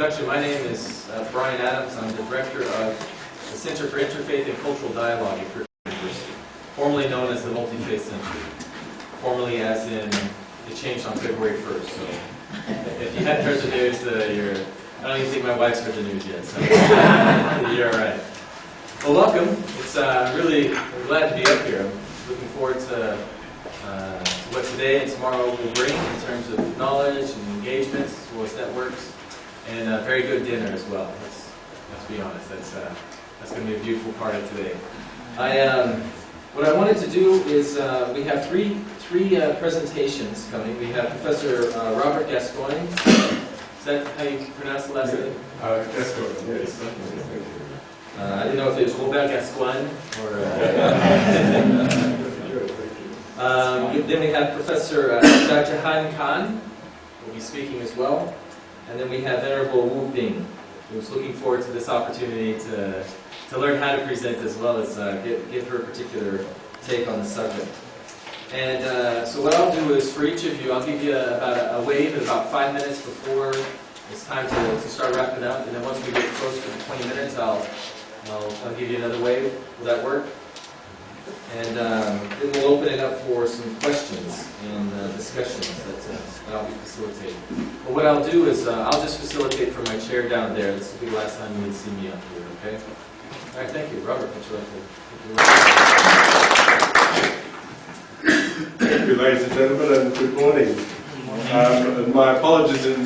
introduction, my name is Brian Adams. I'm the director of the Center for Interfaith and Cultural Dialogue at Griffith University, formerly known as the Multi-Faith Center. Formerly as in, it changed on February 1st. So if you hadn't heard the news, I don't even think my wife's heard the news yet, so you're all right. Well, welcome. I'm glad to be up here. I'm looking forward to what today and tomorrow will bring in terms of knowledge and engagements, as well as networks, and a very good dinner as well. Let's be honest. That's going to be a beautiful part of today. What I wanted to do is we have three presentations coming. We have Professor Robert Gascoigne. Is that how you pronounce the last name? Gascoigne, yes. I didn't know if it was Robert Gascoigne or. Then we have Professor Shahjahan will be speaking as well, and then we have Venerable Wu Bing, who's looking forward to this opportunity to learn how to present as well as give her particular take on the subject. And so what I'll do is, for each of you, I'll give you about a wave at about 5 minutes before it's time to start wrapping up, and then once we get close to the 20 minutes, I'll give you another wave. Will that work? And then we'll open it up for some questions and discussions that I'll be facilitating. But what I'll do is I'll just facilitate from my chair down there. This will be the last time you would see me up here, okay? All right, thank you. Robert, would you like to... Thank you, ladies and gentlemen, and good morning. And my apologies in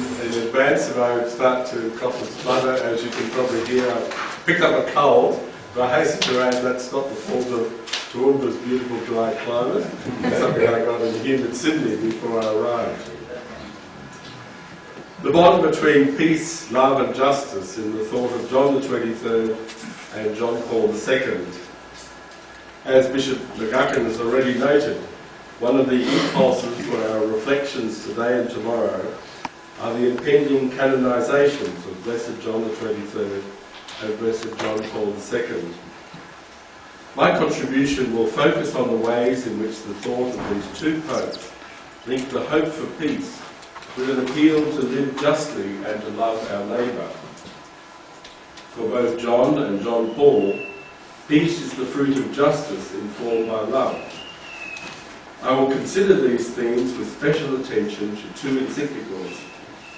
advance if I start to cough and splutter. As you can probably hear, I picked up a cold, but I hasten to add that's not the fault of Toowoomba's beautiful dry climate. It's something I got in humid Sydney before I arrived. The bond between peace, love and justice in the thought of John XXIII and John Paul II. As Bishop McGuckin has already noted, one of the impulses for our reflections today and tomorrow are the impending canonizations of Blessed John XXIII and Blessed John Paul II. My contribution will focus on the ways in which the thought of these two popes link the hope for peace with an appeal to live justly and to love our neighbour. For both John and John Paul, peace is the fruit of justice informed by love. I will consider these themes with special attention to two encyclicals,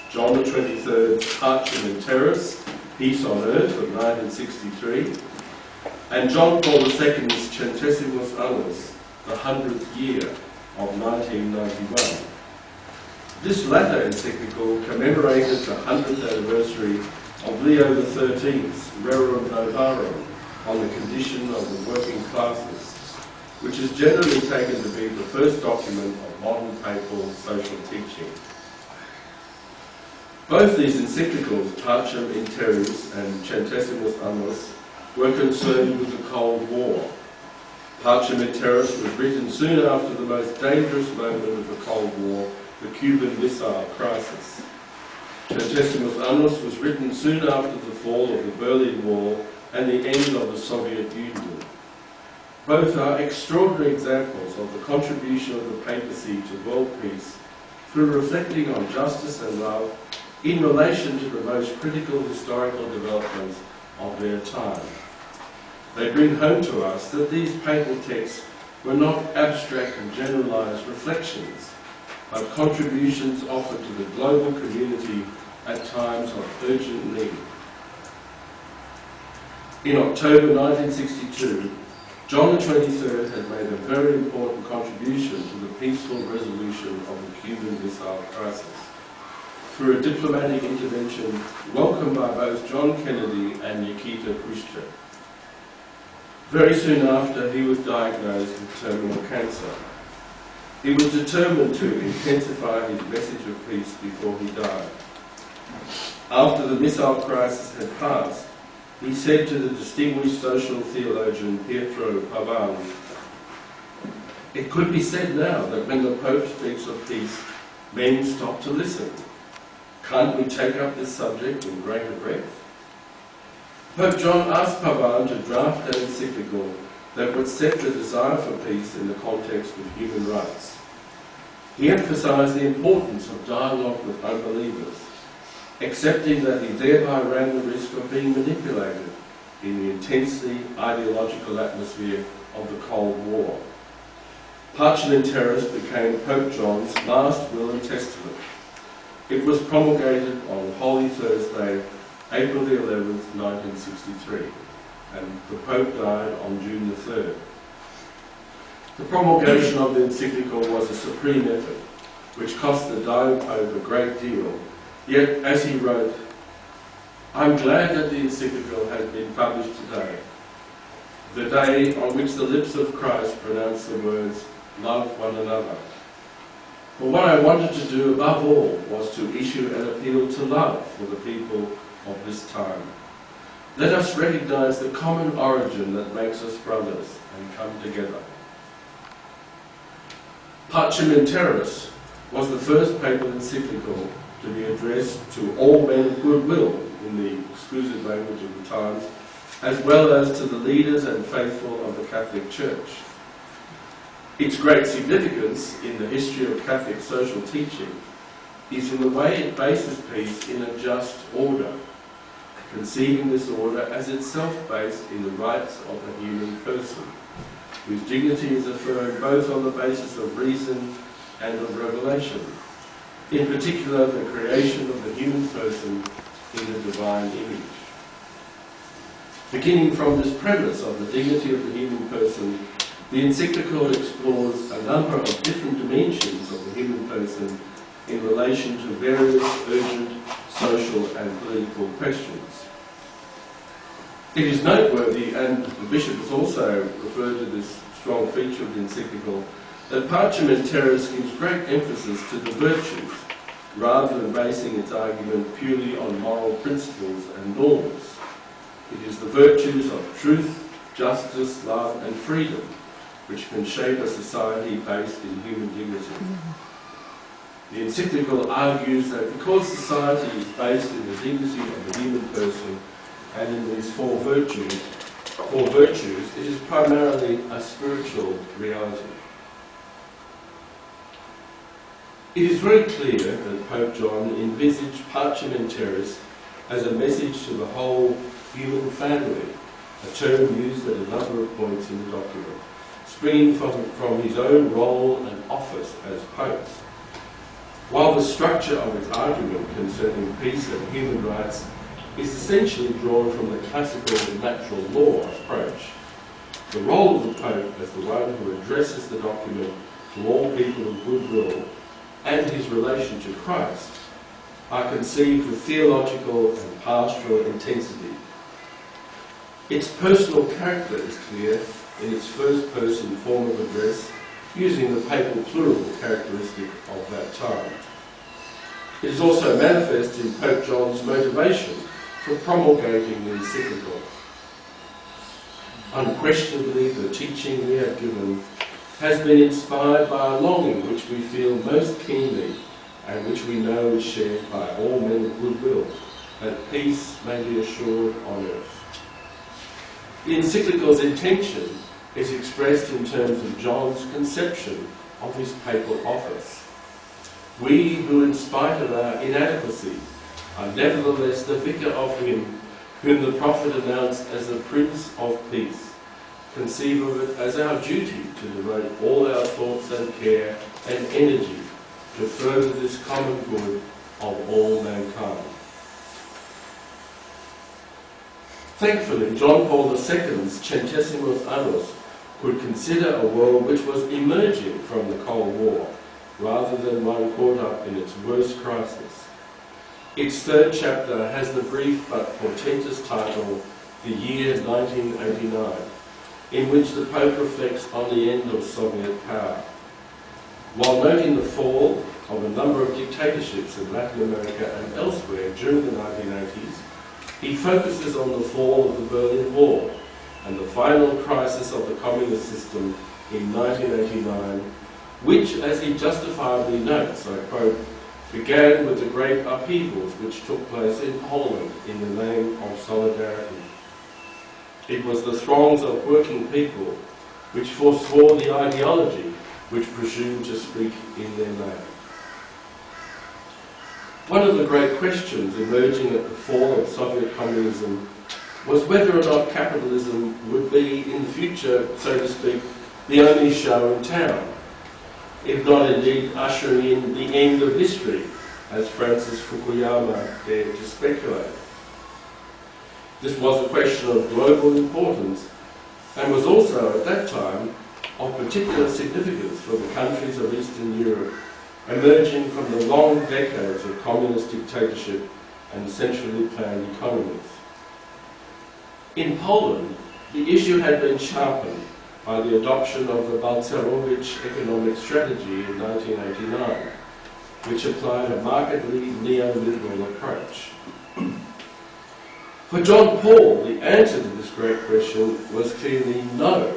John XXIII's Pacem in Terris, Peace on Earth of 1963, and John Paul II's Centesimus Annus, the 100th year of 1991. This latter encyclical commemorated the 100th anniversary of Leo XIII's Rerum Novarum on the condition of the working classes, which is generally taken to be the first document of modern papal social teaching. Both these encyclicals, Pacem in Terris and Centesimus Annus, were concerned with the Cold War. Pacem in Terris was written soon after the most dangerous moment of the Cold War, the Cuban Missile Crisis. Centesimus Annus was written soon after the fall of the Berlin Wall and the end of the Soviet Union. Both are extraordinary examples of the contribution of the papacy to world peace through reflecting on justice and love in relation to the most critical historical developments of their time. They bring home to us that these papal texts were not abstract and generalized reflections, but contributions offered to the global community at times of urgent need. In October 1962, John XXIII had made a very important contribution to the peaceful resolution of the Cuban Missile Crisis through a diplomatic intervention welcomed by both John Kennedy and Nikita Khrushchev. Very soon after, he was diagnosed with terminal cancer. He was determined to intensify his message of peace before he died. After the missile crisis had passed, he said to the distinguished social theologian Pietro Pavan, "It could be said now that when the Pope speaks of peace, men stop to listen. Can't we take up this subject in greater breadth?" Pope John asked Pavan to draft an encyclical that would set the desire for peace in the context of human rights. He emphasized the importance of dialogue with unbelievers, accepting that he thereby ran the risk of being manipulated in the intensely ideological atmosphere of the Cold War. Parchmenteris became Pope John's last will and testament. It was promulgated on Holy Thursday, April the 11th, 1963, and the Pope died on June the 3rd. The promulgation of the encyclical was a supreme effort, which cost the dying Pope a great deal. Yet, as he wrote, "I'm glad that the encyclical has been published today, the day on which the lips of Christ pronounced the words, 'Love one another.' For what I wanted to do above all was to issue an appeal to love for the people of this time. Let us recognize the common origin that makes us brothers and come together." Parchmenteris was the first papal encyclical to be addressed to all men of goodwill in the exclusive language of the times, as well as to the leaders and faithful of the Catholic Church. Its great significance in the history of Catholic social teaching is in the way it bases peace in a just order, conceiving this order as itself based in the rights of the human person, whose dignity is affirmed both on the basis of reason and of revelation, in particular the creation of the human person in the divine image. Beginning from this premise of the dignity of the human person, the encyclical explores a number of different dimensions of the human person in relation to various urgent social and political questions. It is noteworthy, and the Bishop has also referred to this strong feature of the encyclical, that Parchmenteris gives great emphasis to the virtues, rather than basing its argument purely on moral principles and norms. It is the virtues of truth, justice, love and freedom which can shape a society based in human dignity. The encyclical argues that because society is based in the dignity of the human person and in these four virtues, it is primarily a spiritual reality. It is very clear that Pope John envisaged Parchmenteris as a message to the whole human family, a term used at a number of points in the document, springing from his own role and office as Pope. While the structure of his argument concerning peace and human rights is essentially drawn from the classical natural law approach, the role of the Pope as the one who addresses the document to all people of goodwill and his relation to Christ are conceived with theological and pastoral intensity. Its personal character is clear in its first-person form of address, using the papal plural characteristic of that time. It is also manifest in Pope John's motivation for promulgating the encyclical. Unquestionably, the teaching we have given has been inspired by a longing which we feel most keenly and which we know is shared by all men of goodwill, that peace may be assured on earth. The encyclical's intention is expressed in terms of John's conception of his papal office. We who, in spite of our inadequacy, are nevertheless the vicar of him whom the prophet announced as the Prince of Peace, conceive of it as our duty to devote all our thoughts and care and energy to further this common good of all mankind. Thankfully, John Paul II's Centesimus Annus could consider a world which was emerging from the Cold War, rather than one caught up in its worst crisis. Its third chapter has the brief but portentous title, The Year 1989, in which the Pope reflects on the end of Soviet power. While noting the fall of a number of dictatorships in Latin America and elsewhere during the 1980s, he focuses on the fall of the Berlin Wall and the final crisis of the communist system in 1989, which, as he justifiably notes, I quote, began with the great upheavals which took place in Poland in the name of solidarity. It was the throngs of working people which forswore the ideology which presumed to speak in their name. One of the great questions emerging at the fall of Soviet communism was whether or not capitalism would be, in the future, so to speak, the only show in town, if not indeed ushering in the end of history, as Francis Fukuyama dared to speculate. This was a question of global importance and was also, at that time, of particular significance for the countries of Eastern Europe, emerging from the long decades of communist dictatorship and centrally planned economies. In Poland, the issue had been sharpened by the adoption of the Balcerowicz economic strategy in 1989, which applied a markedly neoliberal approach. For John Paul, the answer to this great question was clearly no,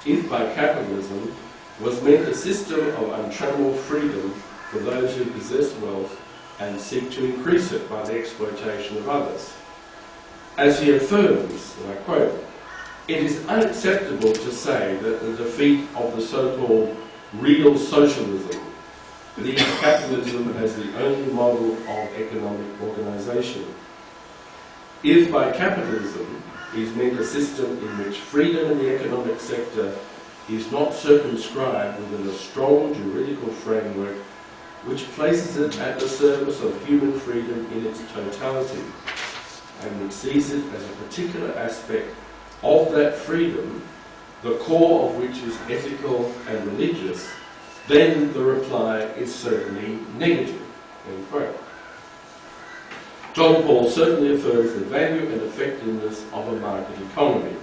if by capitalism was meant a system of untrammeled freedom for those who possess wealth and seek to increase it by the exploitation of others. As he affirms, and I quote, "It is unacceptable to say that the defeat of the so-called real socialism leaves capitalism as the only model of economic organisation. If by capitalism is meant a system in which freedom in the economic sector is not circumscribed within a strong juridical framework which places it at the service of human freedom in its totality, and which sees it as a particular aspect of that freedom, the core of which is ethical and religious, then the reply is certainly negative." End quote. John Paul certainly affirms the value and effectiveness of a market economy.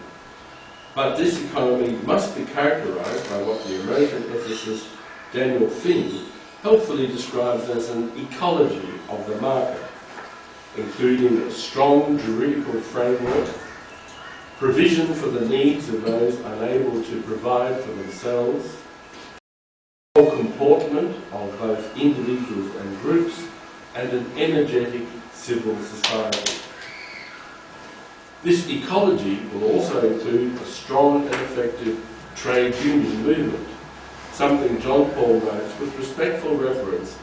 But this economy must be characterised by what the American ethicist Daniel Finn helpfully describes as an ecology of the market, including a strong juridical framework, provision for the needs of those unable to provide for themselves, comportment of both individuals and groups, and an energetic civil society. This ecology will also include a strong and effective trade union movement, something John Paul notes with respectful reference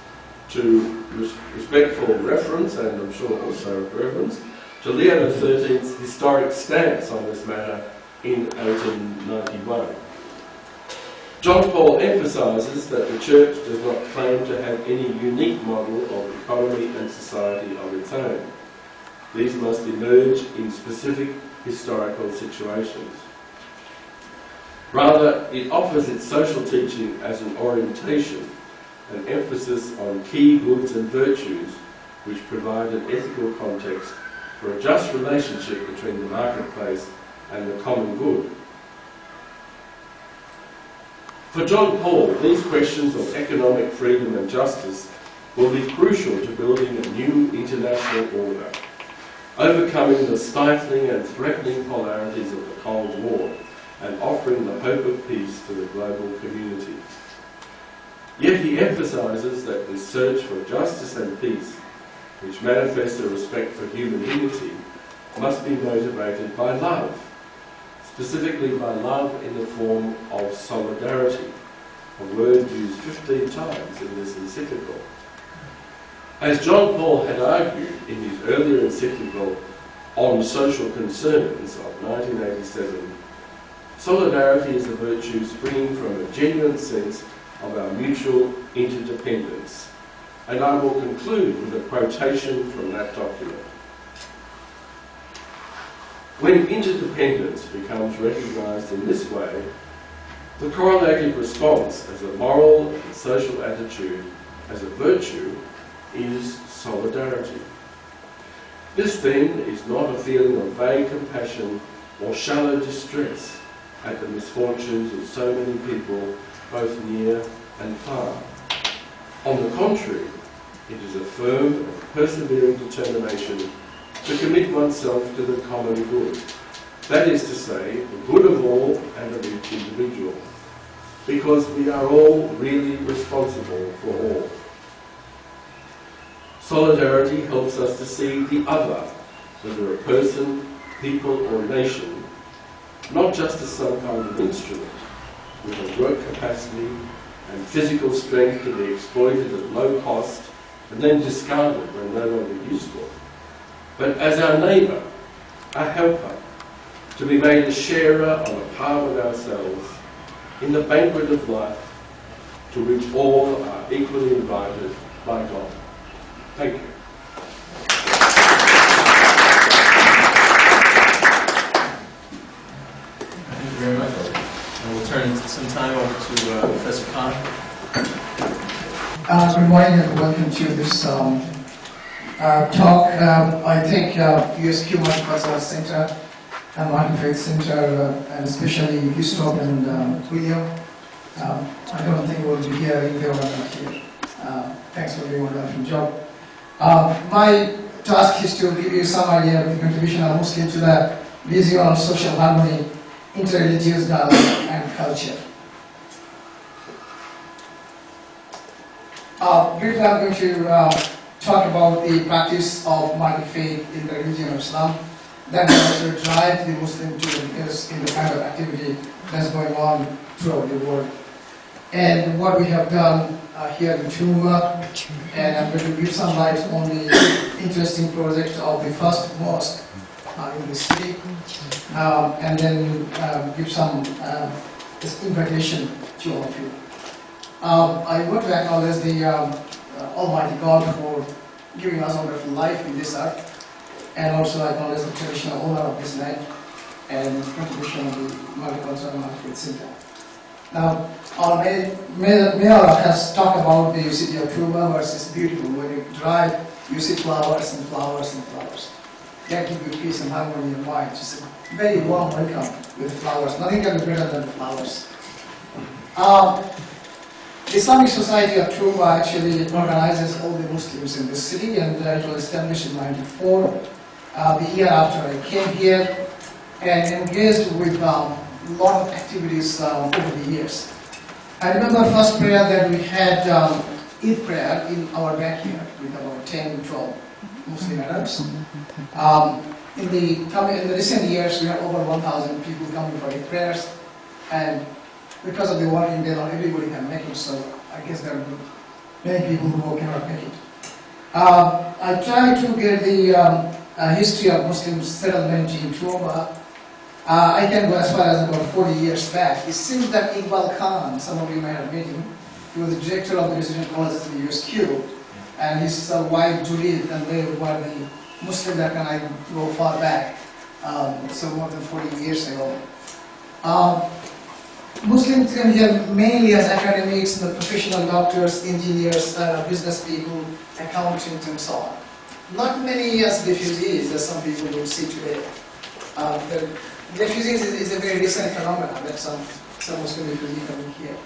and I'm sure also reverence to Leo XIII's historic stance on this matter in 1891. John Paul emphasises that the Church does not claim to have any unique model of economy and society of its own. These must emerge in specific historical situations. Rather, it offers its social teaching as an orientation, an emphasis on key goods and virtues which provide an ethical context for a just relationship between the marketplace and the common good. For John Paul, these questions of economic freedom and justice will be crucial to building a new international order, overcoming the stifling and threatening polarities of the Cold War and offering the hope of peace to the global community. Yet he emphasises that this search for justice and peace, which manifests a respect for human dignity, must be motivated by love, specifically by love in the form of solidarity, a word used 15 times in this encyclical. As John Paul had argued in his earlier encyclical on social concerns of 1987, solidarity is a virtue springing from a genuine sense of our mutual interdependence. And I will conclude with a quotation from that document. When interdependence becomes recognised in this way, the correlative response as a moral and social attitude, as a virtue, is solidarity. This then is not a feeling of vague compassion or shallow distress at the misfortunes of so many people, both near and far. On the contrary, it is a firm and persevering determination to commit oneself to the common good, that is to say, the good of all and of each individual, because we are all really responsible for all. Solidarity helps us to see the other, whether a person, people or nation, not just as some kind of instrument with a work capacity and physical strength to be exploited at low cost and then discarded when no longer useful, but as our neighbour, a helper, to be made a sharer on a par with ourselves in the banquet of life to which all are equally invited by God. Thank you. Thank you very much, Robert. And we'll turn some time over to Professor Khan. Good morning and welcome to this talk. I think USQ Multicultural Center and Martin Faith Center, and especially Gustav and William, I don't think we'll be here if they were not here. Thanks for doing a wonderful job. My task is to give you some idea of the contribution of Muslim to the vision on social harmony, interreligious dialogue, and culture. Briefly, I'm going to talk about the practice of multi-faith in the religion of Islam. That will also drive the Muslim to invest in the kind of activity that's going on throughout the world. And what we have done here in Toowoomba, and I'm going to give some light on the interesting project of the first mosque in the city, and then give some invitation to all of you. I want to acknowledge the Almighty God for giving us a wonderful life in this earth, and also acknowledge the traditional owner of this land and contribution of the Multicultural Market Center. Now, our mayor has talked about the city of Toowoomba versus beautiful. When you drive, you see flowers and flowers and flowers. That gives you peace and harmony in mind. Just a very warm welcome with flowers. Nothing can be better than the flowers. The Islamic Society of Toowoomba actually organizes all the Muslims in this city, and it was established in '94. The year after I came here, and engaged with a lot of activities over the years. I remember first prayer that we had Eid prayer in our backyard with about 10, 12 Muslim Arabs. In the recent years, we had over 1,000 people coming for Eid prayers, and because of the working day, not everybody can make it, so I guess there are many people who cannot make it. I tried to get the history of Muslim settlement in Toowoomba. I can go as far as about 40 years back. It seems that Iqbal Khan, some of you may have met him, he was the director of the resident colleges in the USQ, and his wife Julie and they were the Muslim that can I go far back, so more than 40 years ago. Muslims came here mainly as academics, professional doctors, engineers, business people, accountants, and so on. Not many as refugees, as some people will see today. The refugees is a very recent phenomenon that some Muslim refugees coming here.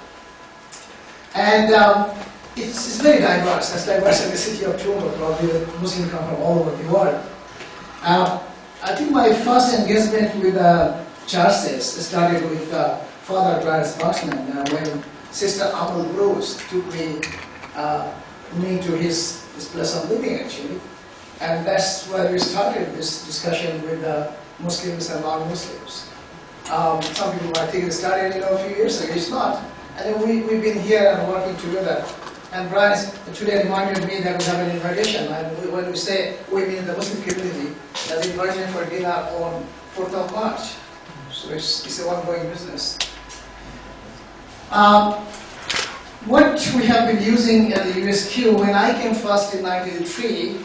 And it's very diverse, as diverse as the city of Toowoomba, probably the Muslims come from all over the world. I think my first engagement with churches started with Father Clarence Buxman when Sister Amal Bruce took me to his place of living actually. And that's where we started this discussion with Muslims and non-Muslims. Some people might think it started a few years ago. It's not. And then we've been here and working together. And Brian today reminded me that we have an invitation. And when we say we mean the Muslim community, there's an invitation for dinner on 4th of March. So it's an ongoing business. What we have been using at the USQ, when I came first in 1983,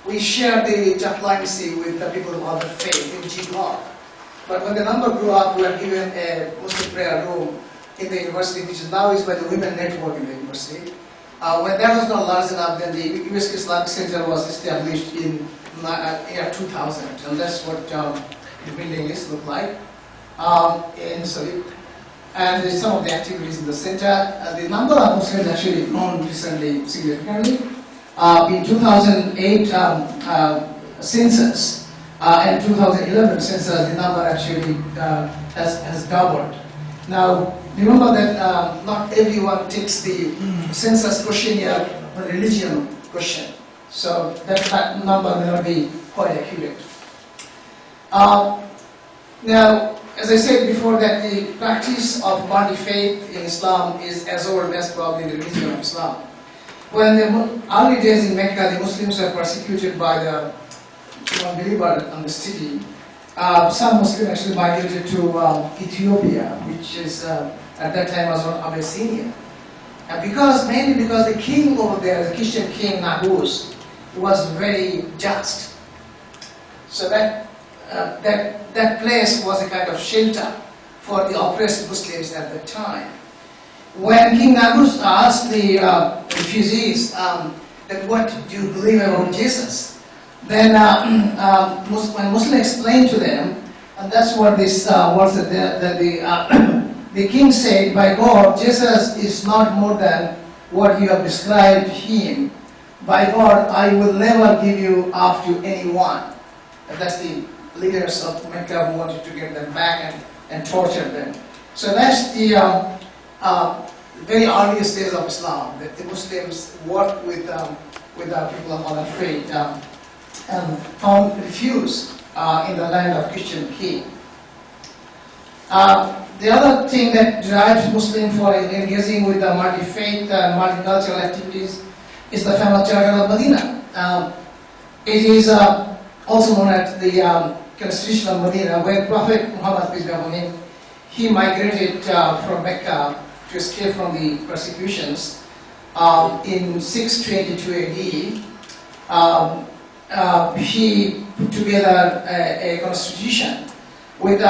we shared the chaplaincy with the people of other faith in G Block. But when the number grew up, we were given a Muslim prayer room in the university, which now is by the Women Network in the university. When that was not large enough, then the USQ Islamic Center was established in year 2000, and that's what the building look like. And some of the activities in the center. The number of Muslims actually grown recently significantly. In 2008 census and 2011 census, the number actually has doubled. Now, remember that not everyone takes the census questionnaire on religion question. So that number may not be quite accurate. Now, as I said before, that the practice of multi-faith in Islam is as old as probably the religion of Islam. when the early days in Mecca, the Muslims were persecuted by the non-believer on the city. Some Muslims actually migrated to Ethiopia, which is at that time was on Abyssinia. And mainly because the king over there, the Christian king Nagus, was very just. So that place was a kind of shelter for the oppressed Muslims at the time. When King Nagus asked the refugees that what do you believe about Jesus, then when Muslim explained to them, and that's what this was that the king said, by God, Jesus is not more than what you have described him. By God, I will never give you up to anyone. And that's the leaders of Mecca who wanted to get them back and torture them. So that's the very earliest days of Islam, that the Muslims worked with people of other faith and found refuge in the land of Christian king. The other thing that drives Muslims for engaging with the multi-faith and multicultural activities is the famous Charter of Medina. It is also known as the Constitution of Medina, where Prophet Muhammad, peace be upon him, he migrated from Mecca to escape from the persecutions in 622 AD. He put together a constitution with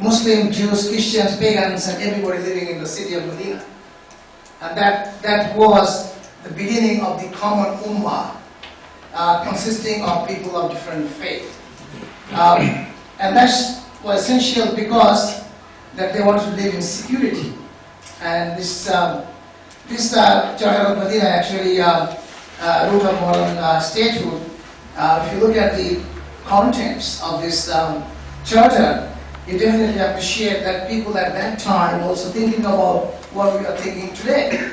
Muslim, Jews, Christians, pagans, and everybody living in the city of Medina. And that was the beginning of the common ummah, consisting of people of different faith. And that's was essential because that they wanted to live in security. And this Charter of Medina actually root of modern statehood. If you look at the contents of this charter, you definitely appreciate that people at that time also thinking about what we are thinking today.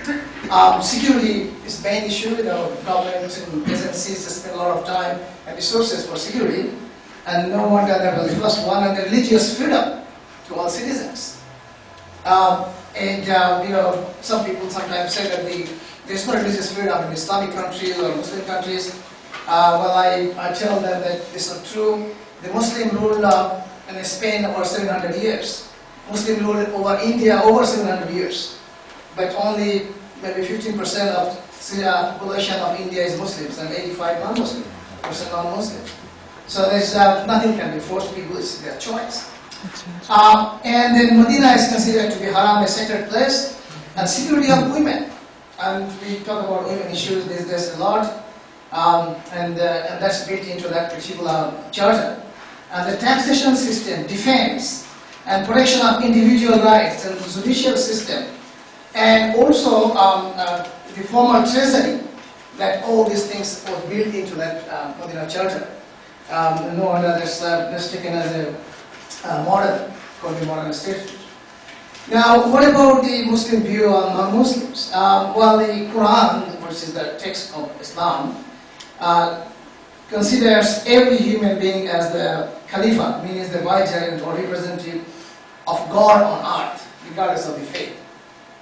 Security is the main issue. Governments and agencies spend a lot of time and resources for security, and no wonder that was the first one. And the religious freedom to all citizens. Some people sometimes say that there's no religious freedom in Islamic countries or Muslim countries. I tell them that it's not true. The Muslim ruled in Spain over 700 years. Muslim ruled over India over 700 years. But only maybe 15% of the population of India is Muslims and 85% non-Muslim. So there's nothing can be forced people, it's their choice. And then Medina is considered to be haram, a sacred place, and security of women. And we talk about women issues these days a lot, and that's built into that particular charter. And the taxation system, defense, and protection of individual rights, and the judicial system, and also the formal treasury, that all these things were built into that Medina charter. No wonder that's taken as a model for the modern state. Now, what about the Muslim view on non-Muslims? The Quran, which is the text of Islam, considers every human being as the Khalifa, meaning the vicegerent or representative of God on earth, regardless of the faith.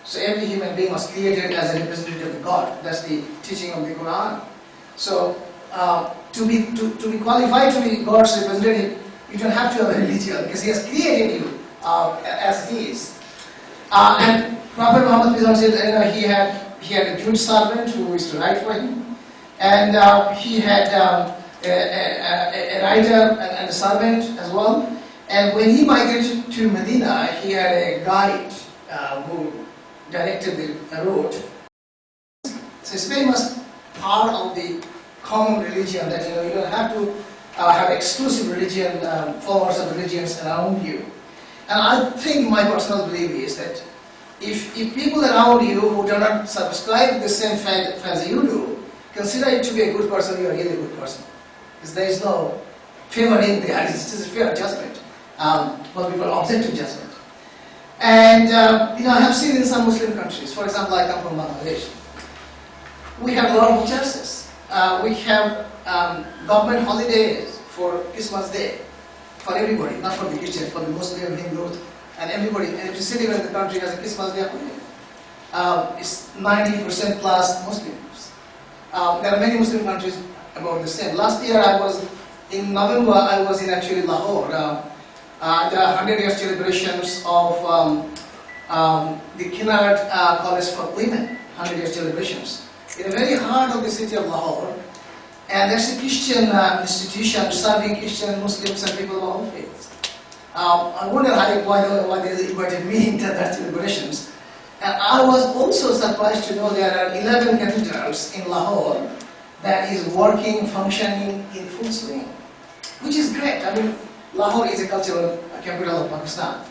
So every human being was created as a representative of God. That's the teaching of the Quran. So to be qualified to be God's representative, you don't have to have a religion because He has created you as He is. And Prophet Muhammad said he had a Jewish servant who used to write for him, and he had a writer and a servant as well. And when he migrated to Medina, he had a guide who directed the route. So it's very much part of the common religion that you don't have to have exclusive religion, followers of religions around you. And I think my personal belief is that if people around you who do not subscribe to the same faith as you do, consider it to be a good person, you are really a good person. Because there is no favoring there, it's just a fair judgment. What we call objective judgment. And I have seen in some Muslim countries, for example, I come from Bangladesh, we have a lot of churches. We have government holidays for Christmas Day, for everybody, not for the Christians, for the Muslim, Hindus, and everybody. And every city in the country has a Christmas Day holiday. It's 90% plus Muslims. There are many Muslim countries about the same. Last year I was in November. I was in actually Lahore. The 100 year celebrations of the Kinnard College for Women. 100 year celebrations in the very heart of the city of Lahore, and that's a Christian institution serving Christian, Muslims, and people of all faiths. I wonder why they invited me into that celebrations. And I was also surprised to know there are 11 cathedrals in Lahore that is working, functioning in full swing, which is great. I mean, Lahore is a cultural capital of Pakistan.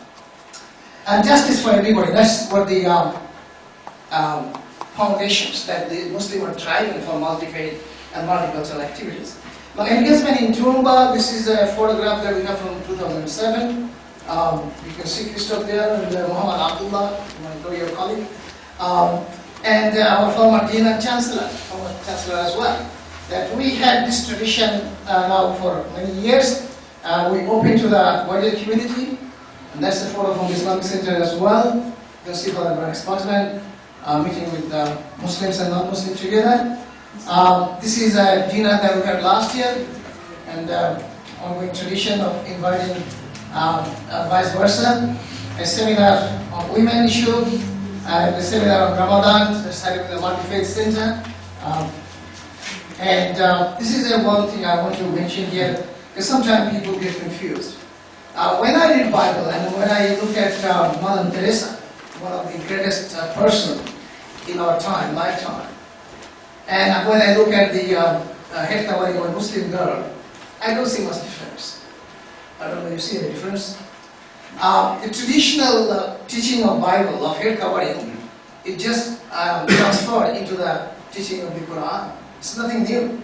And justice for everybody, that's what the foundations that the Muslims are driving for multi-faith and multicultural activities. Now, engagement in Toowoomba, this is a photograph that we have from 2007. You can see Christoph there, and Muhammad Abdullah, your colleague, and our former Dean and Chancellor as well. That we had this tradition now for many years. We open to the wider community, and that's a photo from the Islamic Center as well. You can see Father Robert Gascoigne meeting with Muslims and non-Muslims together. This is a dinner that we had last year, and ongoing tradition of inviting vice versa. A seminar on women issue, and a seminar on Ramadan, decided with the Multi-Faith Center. This is one thing I want to mention here, because sometimes people get confused. When I read Bible and when I look at Mother Teresa, one of the greatest person in our lifetime, and when I look at the head covering of a Muslim girl, I don't see much difference. I don't know if you see any difference. The traditional teaching of Bible, of head covering, it just transferred into the teaching of the Quran. It's nothing new.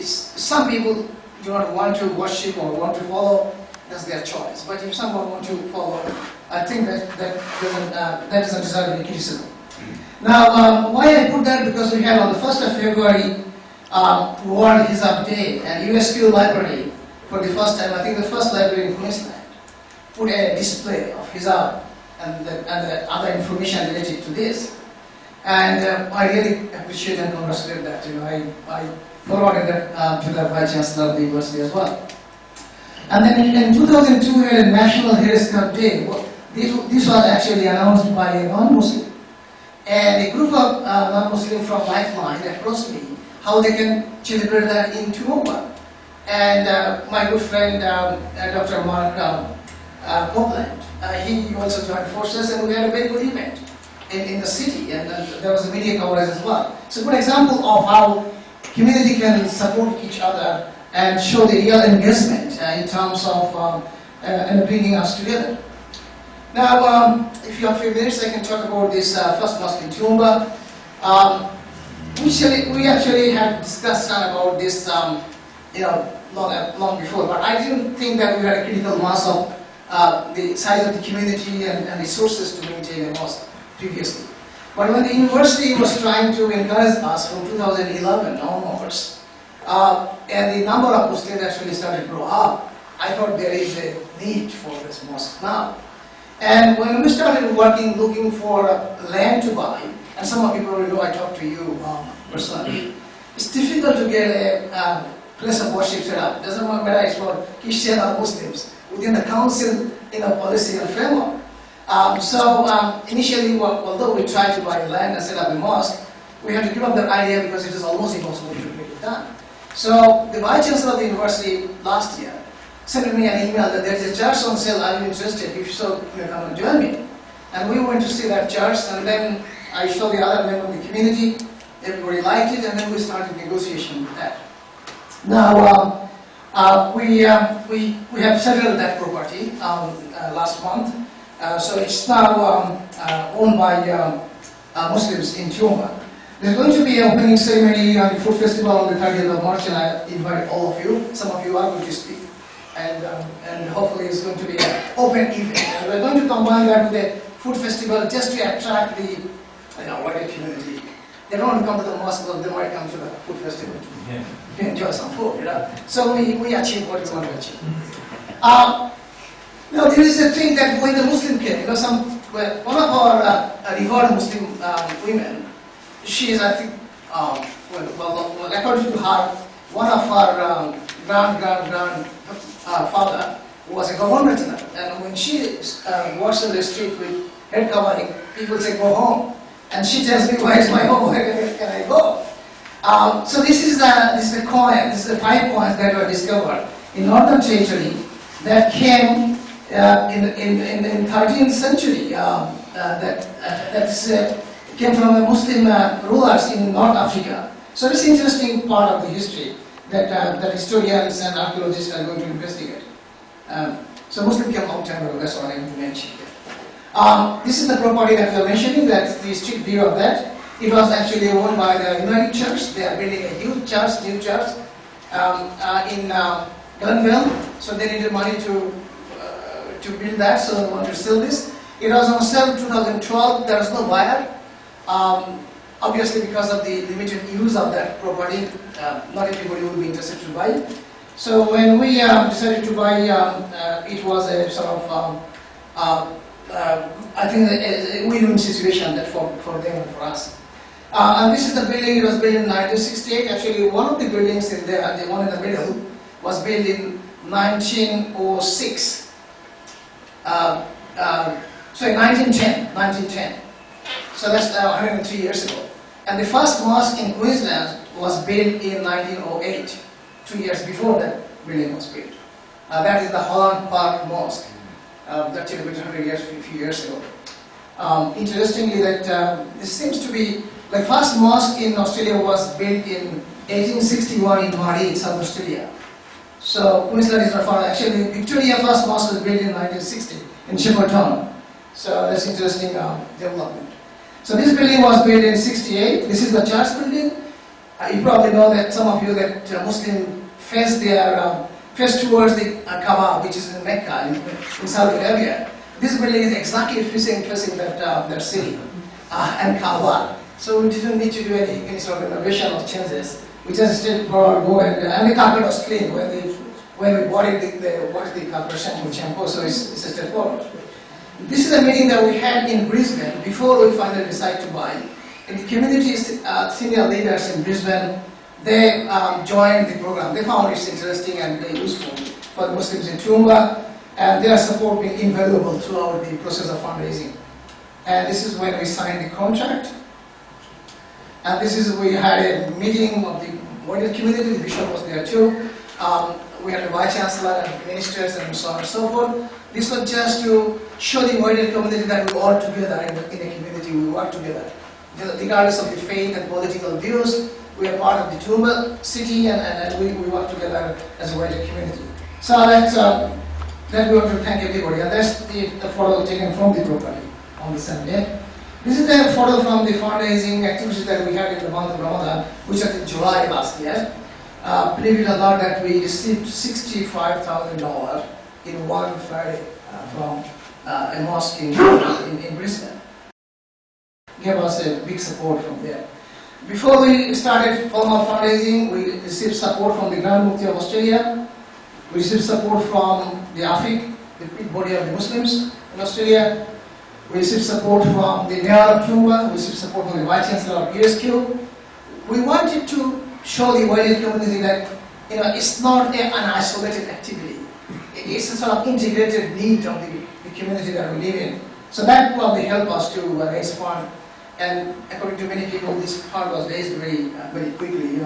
Some people do not want to worship or want to follow, that's their choice. But if someone wants to follow, I think that doesn't deserve any criticism. Now, why I put that? Because we had on the 1st of February World Hijab Day, and USQ Library, for the first time, I think the first library in Queensland, put a display of hijab and the other information related to this. And I really appreciate and congratulate that. I forwarded that to the Vice Chancellor of the University as well. And then in 2002, we had a National Headscarf Day. This was actually announced by a non-Muslim. And a group of non-Muslims from Lifeline approached me how they can celebrate that in Toowoomba. And my good friend, Dr. Mark Copeland, he also joined forces, and we had a very good event in the city, and there was a media coverage as well. It's a good example of how community can support each other and show the real engagement in terms of bringing us together. Now, if you have a few minutes, I can talk about this first mosque in Toowoomba. We actually had discussed about this, long before, but I didn't think that we had a critical mass of the size of the community and resources to maintain a mosque previously. But when the university was trying to encourage us from 2011 onwards, and the number of Muslims actually started to grow up, I thought there is a need for this mosque now. And when we started working, looking for land to buy, and some of you probably know I talked to you personally, it's difficult to get a place of worship set up. It doesn't matter it's for Christian or Muslims, within the council policy and framework. Initially, although we tried to buy land and set up a mosque, we had to give up that idea because it is almost impossible to make it done. So the Vice Chancellor of the university last year sent me an email that there is a church on sale, are you interested? If so, you come and join me. And we went to see that church, and then I showed the other members of the community, everybody liked it, and then we started negotiation with that. Now, we have settled that property last month, so it's now owned by Muslims in Toowoomba. There's going to be an opening ceremony on the food festival on the 30th of March, and I invite all of you. Some of you are going to speak, and hopefully it's going to be an open event. And we're going to combine that with the food festival just to attract the wider community. They don't want to come to the mosque, but they might come to the food festival to enjoy some food. So we achieve what we want to achieve. Now there is a thing that when the Muslim came, one of our revered Muslim women, she is, I think, according to her, one of her grandfather was a governor, and when she walks on the street with head covering, people say, go home. And she tells me, where is my home? Where can I go? So this is the coin, this is the 5 coins that were discovered in Northern Territory that came in 13th century. Came from Muslim rulers in North Africa. So it's an interesting part of the history that historians and archaeologists are going to investigate. So Muslim came a long time ago, that's what I want to mention here. This is the property that we are mentioning, that's the street view of that. It was actually owned by the United Church. They are building a huge church, new church, in Glenville. So they needed money to build that, so they want to sell this. It was on sale in 2012, there was no buyer. Obviously because of the limited use of that property, not everybody would be interested to buy it. So when we decided to buy, it was a sort of, I think a win-win situation that for them and for us. And this is the building, it was built in 1968. Actually, one of the buildings in there, the one in the middle, was built in 1906. Sorry, 1910. So that's 103 years ago. And the first mosque in Queensland was built in 1908, 2 years before that building was built. That is the Holland Park Mosque. That took about 100 years, a few years ago. Interestingly, that this seems to be, the first mosque in Australia was built in 1861 in Maree, South Australia. So Queensland is not far. Actually, Victoria first mosque was built in 1960 in Shahjahan. So that's interesting development. So this building was built in 68. This is the church building. You probably know that some of you that Muslim face towards the Kaaba, which is in Mecca in Saudi Arabia. This building is exactly facing that city and Kaaba. So we didn't need to do any sort of renovation or changes. We just stayed for go and the carpet was clean when we bought it. The carpet shampoo, so it's straightforward. This is a meeting that we had in Brisbane before we finally decided to buy. And the community senior leaders in Brisbane, they joined the program. They found it interesting and very useful for the Muslims in Toowoomba, and their support being invaluable throughout the process of fundraising. And this is when we signed the contract. And this is, we had a meeting of the wider community, the bishop was there too. We had the vice chancellor and ministers and so on and so forth. This was just to show the wider community that we all together in the community, we work together. Regardless of the faith and political views, we are part of the Toowoomba city and we work together as a wider community. So that we want to thank everybody. And that's the photo taken from the property on the Sunday. This is a photo from the fundraising activities that we had in the month of Ramadan, which was in July last year. Believe it or not, that we received $65,000 in one Friday from a mosque in Brisbane. Gave us a big support from there. Before we started formal fundraising, we received support from the Grand Mufti of Australia. We received support from the AFIC, the big body of the Muslims in Australia. We received support from the Mayor of Toowoomba. We received support from the Vice Chancellor of USQ. We wanted to show the wider community that it's not an isolated activity. It's a sort of integrated need of the community that we live in. So that probably helped us to raise funds. And according to many people, this fund was raised very, very quickly.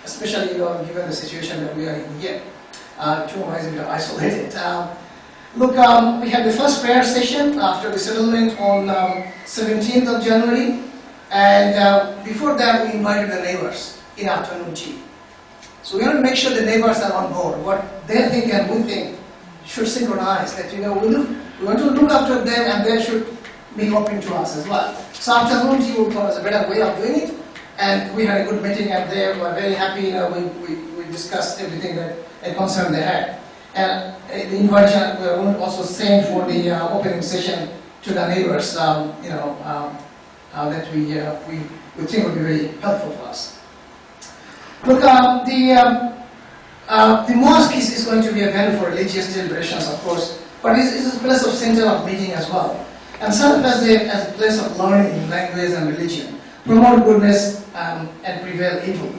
Especially given the situation that we are in here. Toowoomba is a bit isolated. Look, we had the first prayer session after the settlement on 17th of January. And before that, we invited the neighbors in afternoon tea. So we want to make sure the neighbors are on board. What they think and we think should synchronize. That we want to look after them and they should be open to us as well. So afternoon tea was a better way of doing it. And we had a good meeting and they were very happy. We discussed everything that a concern they had. And the invitation we also sent for the opening session to the neighbors. That we think would be very helpful for us. Look, the mosque is going to be a venue for religious deliberations, of course, but it's a place of center of meeting as well, and serve as a place of learning, language, and religion. promote goodness and prevent evil.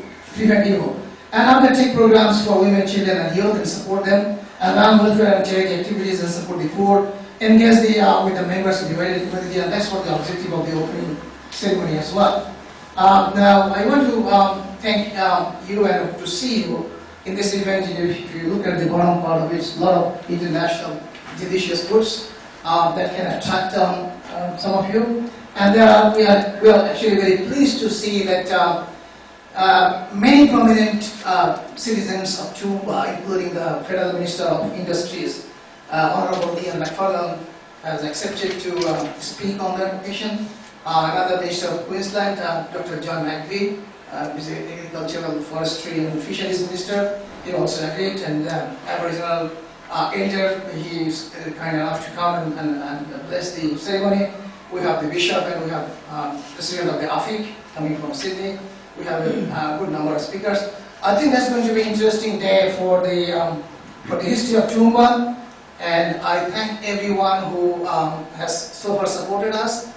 And undertake programs for women, children, and youth and support them, and run welfare and charity activities and support the poor, engage with the members of the related community, and that's what the objective of the opening ceremony as well. Now, I want to thank you and to see you in this event. If you look at the bottom part of it, a lot of international delicious goods that can attract some of you. And we are actually very pleased to see that many prominent citizens of Toowoomba, including the Federal Minister of Industries, Honorable Ian McFarlane, has accepted to speak on that occasion. Another Minister of Queensland, Dr. John McVie, is the Agricultural, Forestry and Fisheries Minister. He also agreed, and Aboriginal elder, he is kind enough to come and bless the ceremony. We have the Bishop and we have President of the AFIC coming from Sydney. We have a good number of speakers. I think that's going to be an interesting day for the history of Toowoomba, and I thank everyone who has so far supported us.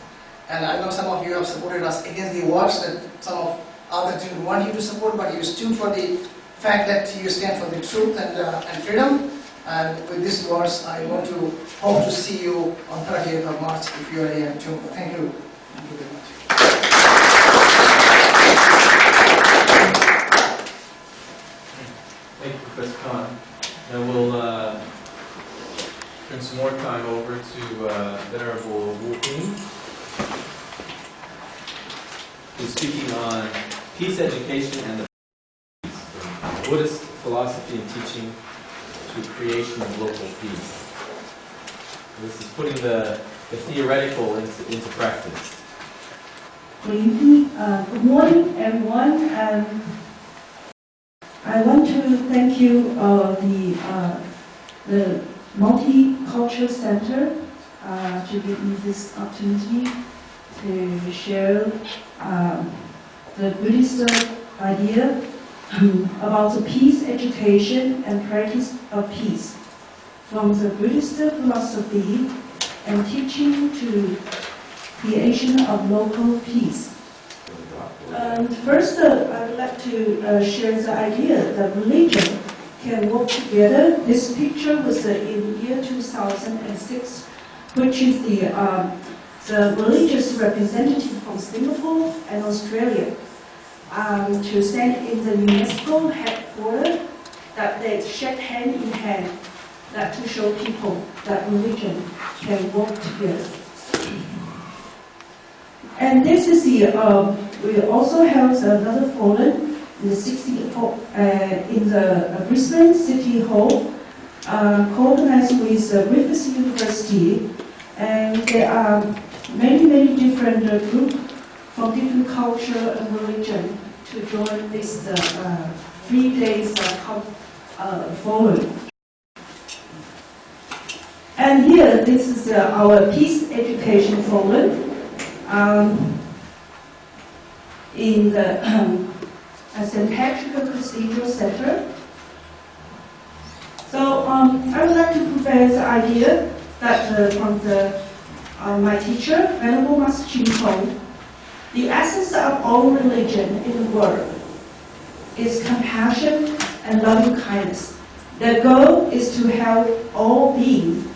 And I know some of you have supported us against the odds that some of others didn't want you to support, but you stood for the fact that you stand for the truth and freedom. And with these words, I want to hope to see you on 30th of March if you are here in Toowoomba. Thank you. Thank you very much. Thank you, Professor Khan. Now we'll turn some more time over to Venerable Wu-Ping, who's speaking on peace education and the Buddhist philosophy and teaching to creation of local peace. This is putting the theoretical into practice. Good morning, everyone. I want to thank you, the Multicultural Center, to give me this opportunity to share the Buddhist idea about the peace education and practice of peace, from the Buddhist philosophy and teaching to creation of local peace. First, I would like to share the idea that religion can work together. This picture was in the year 2006, which is the religious representative from Singapore and Australia to stand in the UNESCO headquarters, that they shake hand in hand, that to show people that religion can work together. And this is we also have another forum in the Brisbane City Hall, co-organized with Griffith University, and there are many different groups from different culture and religion to join this 3 days forum. And here, this is our peace education forum in the St. Patrick Cathedral Center. So I would like to propose the idea that from my teacher, Venerable Master Chin, the essence of all religion in the world is compassion and loving kindness. The goal is to help all beings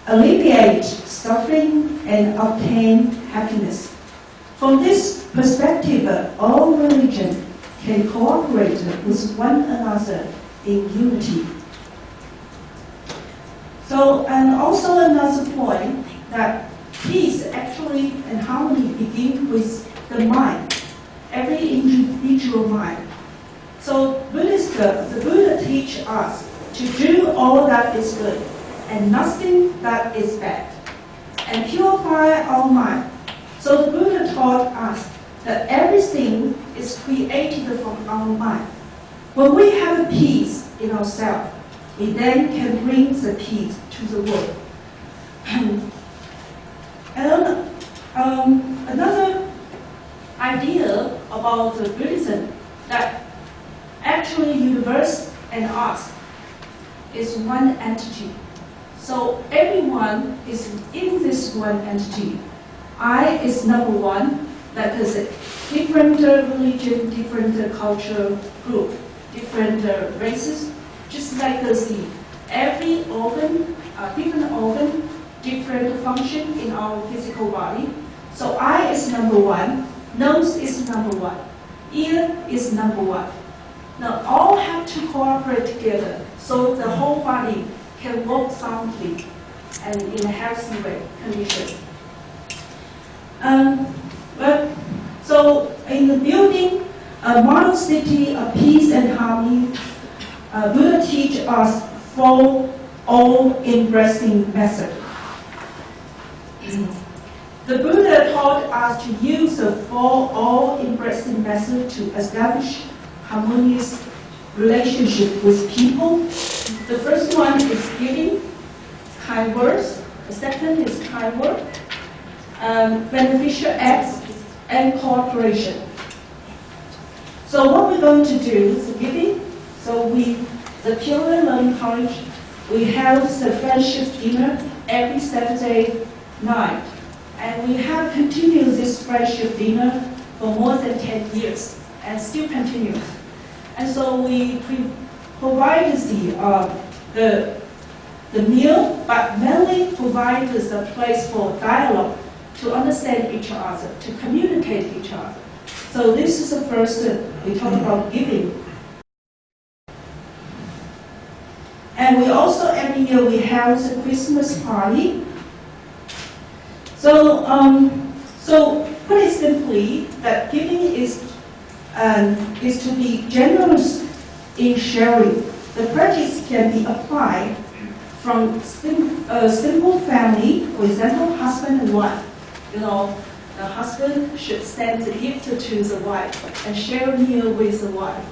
alleviate suffering and obtain happiness. From this perspective, all religion can cooperate with one another in unity. So, and also another point, that peace actually and harmony begin with the mind, every individual mind. So the Buddha teach us to do all that is good and nothing that is bad, and purify our mind. So the Buddha taught us that everything is created from our mind. When we have peace in ourselves, we then can bring the peace to the world. And another idea about the Buddhism, that actually universe and us is one entity. So everyone is in this one entity. I is number one, that is different religion, different culture group, different races, just like the sea. Every organ, different organ, different function in our physical body. So eye is number one, nose is number one, ear is number one. Now all have to cooperate together so the whole body can work soundly and in a healthy way, condition. So in the building a model city of peace and harmony, Buddha teach us for all-embracing method. The Buddha taught us to use the four all-embracing method to establish harmonious relationship with people. The first one is giving, kind words. The second is kind word, beneficial acts, and cooperation. So what we're going to do is giving. So the Pure Learning College, we have the friendship dinner every Saturday night. And we have continued this friendship dinner for more than 10 years and still continues. And so we provide the meal, but mainly provide a place for dialogue, to understand each other, to communicate each other. So this is the first, we talk about giving. And we also, every year, we have the Christmas party. So put it simply, that giving is to be generous in sharing. The practice can be applied from a simple family, for example, husband and wife. You know, the husband should send the gift to the wife and share a meal with the wife.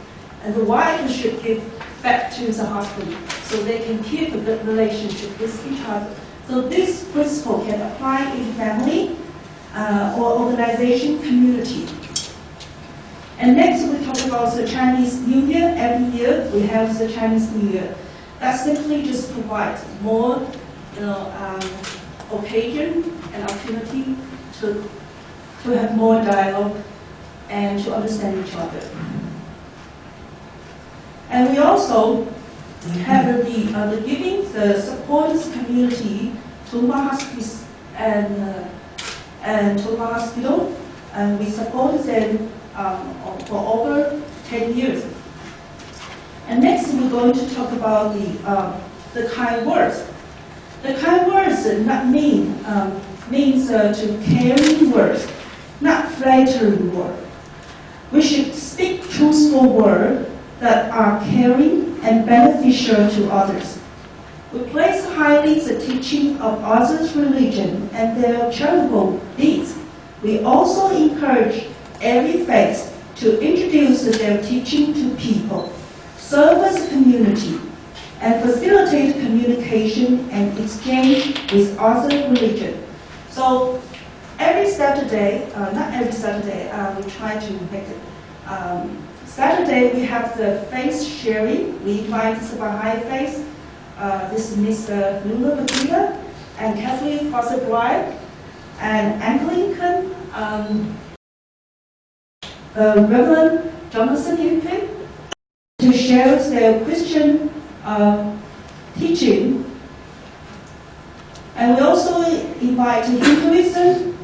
And the wife should give back to the husband so they can keep a good relationship with each other. So this principle can apply in family or organization, community. And next we talk about the Chinese New Year. Every year we have the Chinese New Year. That simply just provides more occasion and opportunity to have more dialogue and to understand each other. And we also have the giving, the support community, Toowoomba Hospice and Toowoomba Hospital, and we support them for over 10 years. And next we're going to talk about the kind words. The kind words means to caring words, not flattering words. We should speak truthful words that are caring and beneficial to others. We place highly the teaching of others' religion and their charitable deeds. We also encourage every faith to introduce their teaching to people, serve as a community, and facilitate communication and exchange with other religions. So every Saturday, not every Saturday, we try to make it. Saturday we have the faith sharing. We invite the Baha'i faith. This is Mr. Lula Batida and Catholic Father Bride and Anglican Reverend Jonathan Yunping to share their Christian teaching. And we also invite Hinduism,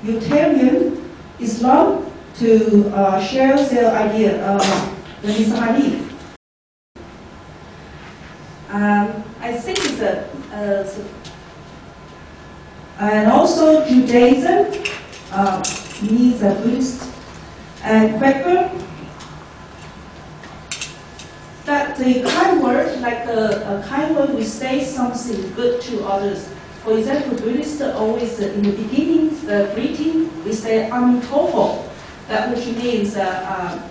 Unitarian, Islam to share their idea of the Messiah. I think it's and also Judaism means a Buddhist and Quaker. That the kind word, like a kind word, we say something good to others. For example, Buddhists always in the beginning, the greeting, we say Amitofo, that which means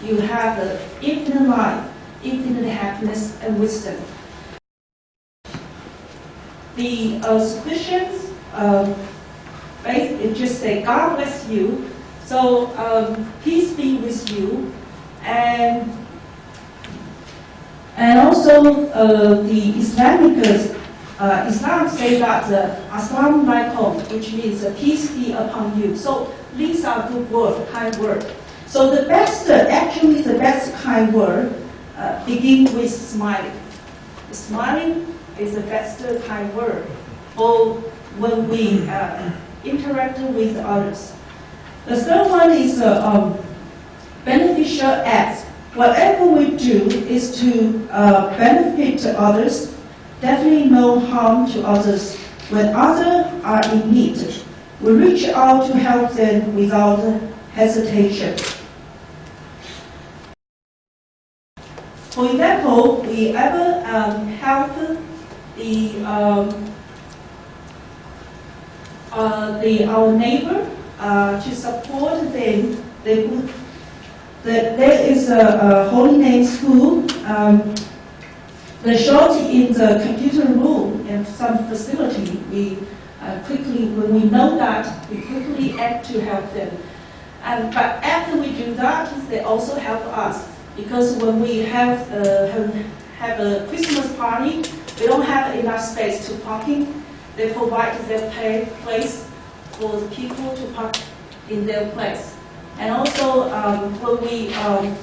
you have infinite life, infinite happiness and wisdom. The Christians just say God bless you, so peace be with you, and also the Islamic Islam say that Assalamu alaikum, which means peace be upon you. So these are good word, kind word. So the best, actually the best kind word begin with smiling. Smiling is the best kind word for when we interact with others. The third one is beneficial acts. Whatever we do is to benefit others, definitely no harm to others. When others are in need, we reach out to help them without hesitation. For example, we ever help our neighbor to support them. There is a holy name school. The shortage in the computer room and some facility, we quickly, when we know that, we quickly act to help them. But after we do that, they also help us, because when we have a Christmas party, we don't have enough space to parking. They provide their place for the people to park in their place. And also, when we,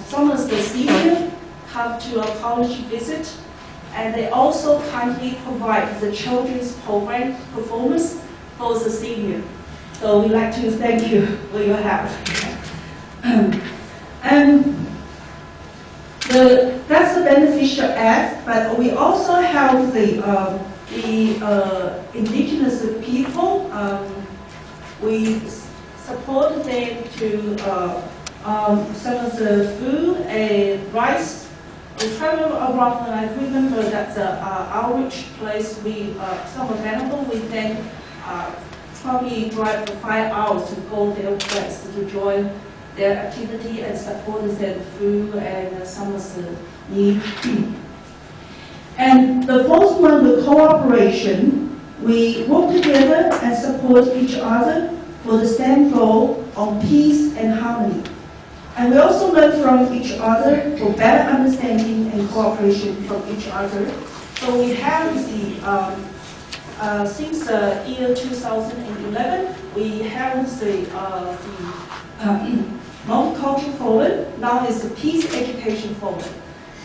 some of the seniors come to a college visit, and they also kindly provide the children's program performance for the senior. So we'd like to thank you for your help. That's the beneficial act, but we also help the indigenous people. We support them to some of the food and rice. We travel around, and I remember that the outreach place, some of Venerable, we then probably drive 5 hours to go their place to join their activity and support them food and some of the need. And the fourth one, the cooperation. We work together and support each other for the same goal on peace and harmony. And we also learn from each other for better understanding and cooperation from each other. So we have since the year 2011, we have the Multicultural Forum. Now it's the Peace Education Forum.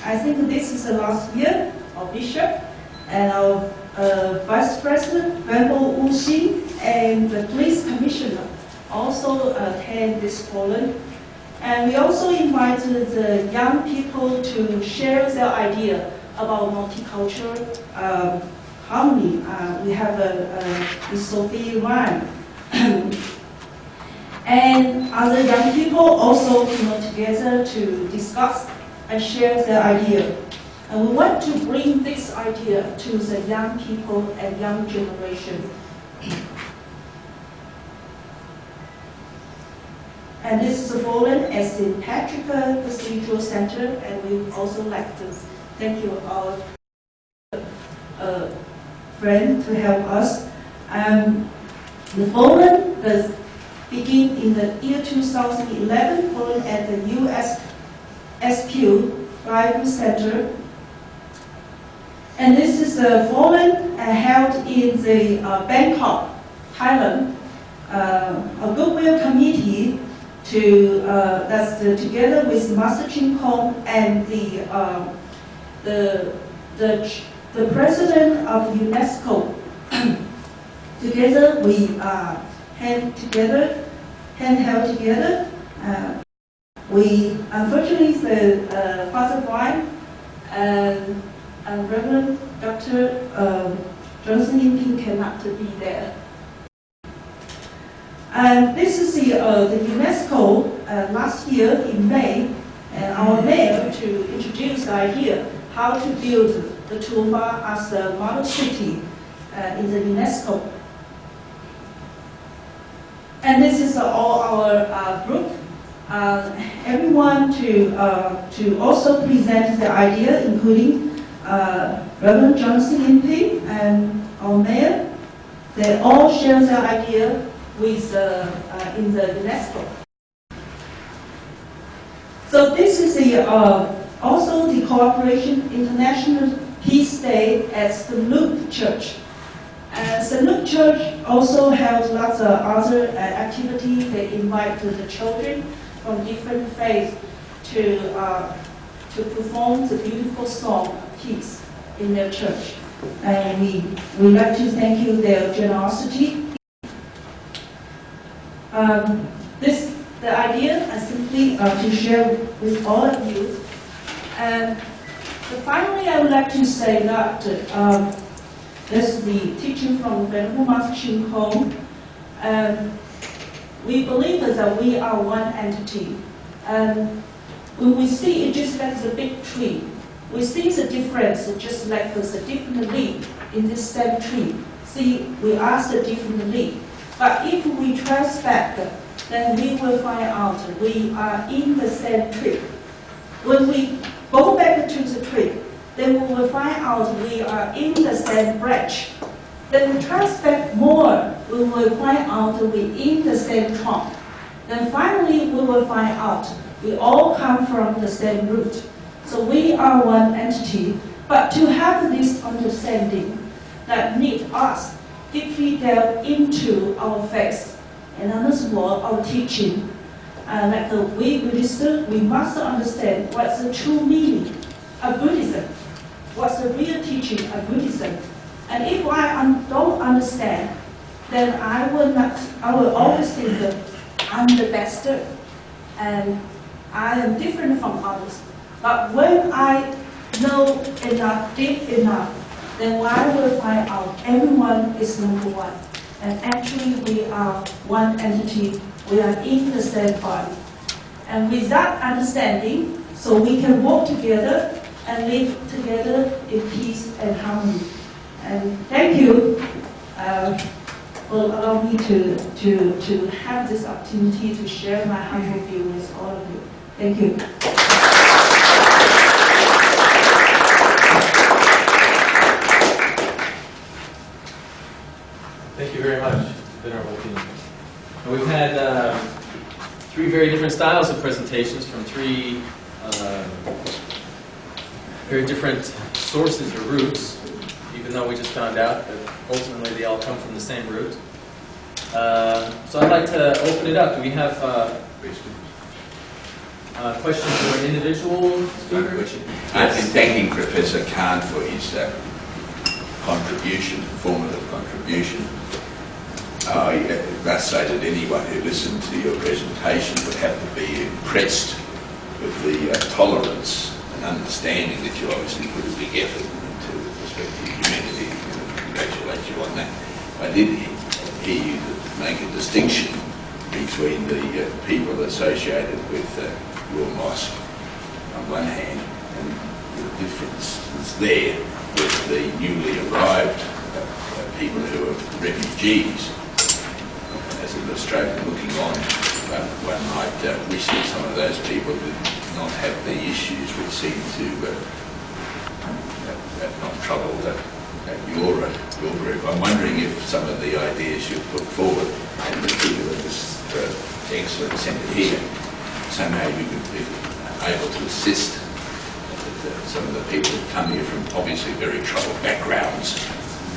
I think this is the last year of Bishop and our Vice President, Venerable Wu Xin, and the Police Commissioner also attend this forum. And we also invited the young people to share their idea about multicultural harmony. We have Ms. Sophie Ryan. And other young people also come together to discuss and share their idea. And we want to bring this idea to the young people and young generation. And this is a forum at St. Patrick Cathedral Center, and we also like to thank you, our friend, to help us. The forum does begin in the year 2011, forum at the USSQ Bible Center. And this is a forum held in the Bangkok, Thailand, a goodwill committee that's together with Master Chin Kong and the president of UNESCO. Together we held together. We unfortunately the Father Brian and Reverend Dr. Johnson Ying cannot be there. And this is the UNESCO last year in May, and our mayor to introduce the idea how to build the Toowoomba as a model city in the UNESCO. And this is all our group. Everyone to also present the idea, including Reverend Johnson Ying and our mayor. They all share their idea with in the UNESCO. So this is the also the Cooperation International Peace Day at the Loop Church. And St. Luke Church also has lots of other activities. They invite the children from different faiths to perform the beautiful song Peace in their church. And we like to thank you their generosity. The idea is simply to share with all of you. And finally, I would like to say that this is the teaching from Venerable Master Chin Kong. We believe that we are one entity. And when we see it just like a big tree, we see the difference just like there's a different leaf in this same tree. See, we are the different leaf. But if we trace back, then we will find out we are in the same tree. When we go back to the tree, then we will find out we are in the same branch. Then we trace back more, we will find out we're in the same trunk. Then finally, we will find out we all come from the same root. So we are one entity. But to have this understanding that need us deeply delve into our faith and understand our teaching. Like we must understand what's the true meaning of Buddhism, what's the real teaching of Buddhism. And if I don't understand, then I will always think that I'm the best and I am different from others. But when I know enough, deep enough, then I will find out everyone is number one. And actually we are one entity, we are in the same body. And with that understanding, so we can work together and live together in peace and harmony. And thank you for allowing me to have this opportunity to share my humble view with all of you. Thank you. Thank you very much, Venerable King. We've had three very different styles of presentations from three very different sources or roots, even though we just found out that ultimately they all come from the same root. So I'd like to open it up. Do we have questions for an individual speaker? I've been thanking Professor Khan for his contribution, formative contribution. I must say that anyone who listened to your presentation would have to be impressed with the tolerance and understanding that you obviously put a big effort into with respect to your community. Congratulate you on that. I did hear you make a distinction between the people associated with your mosque on one hand, and the difference is there with the newly arrived people who are refugees. As an Australian looking on, one might wish that some of those people did not have the issues which seem to have not troubled your group. I'm wondering if some of the ideas you've put forward, and in particular this excellent centre here, somehow you could be able to assist some of the people who come here from obviously very troubled backgrounds,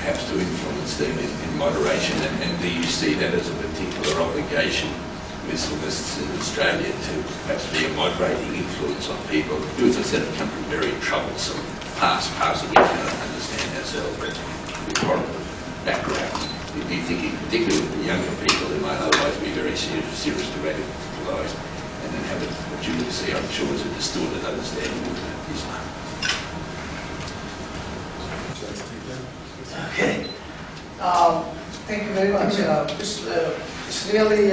perhaps to influence them in moderation. And do you see that as a particular obligation with Islamists in Australia to perhaps be a moderating influence on people who, as I said, have come from very troublesome parts of which we don't understand ourselves, but with horrible backgrounds? Do you think, in particular with the younger people who might otherwise be very serious to radicalised, and then have what you would see, I'm sure, as a distorted understanding of Islam? Okay. Thank you very much. It's really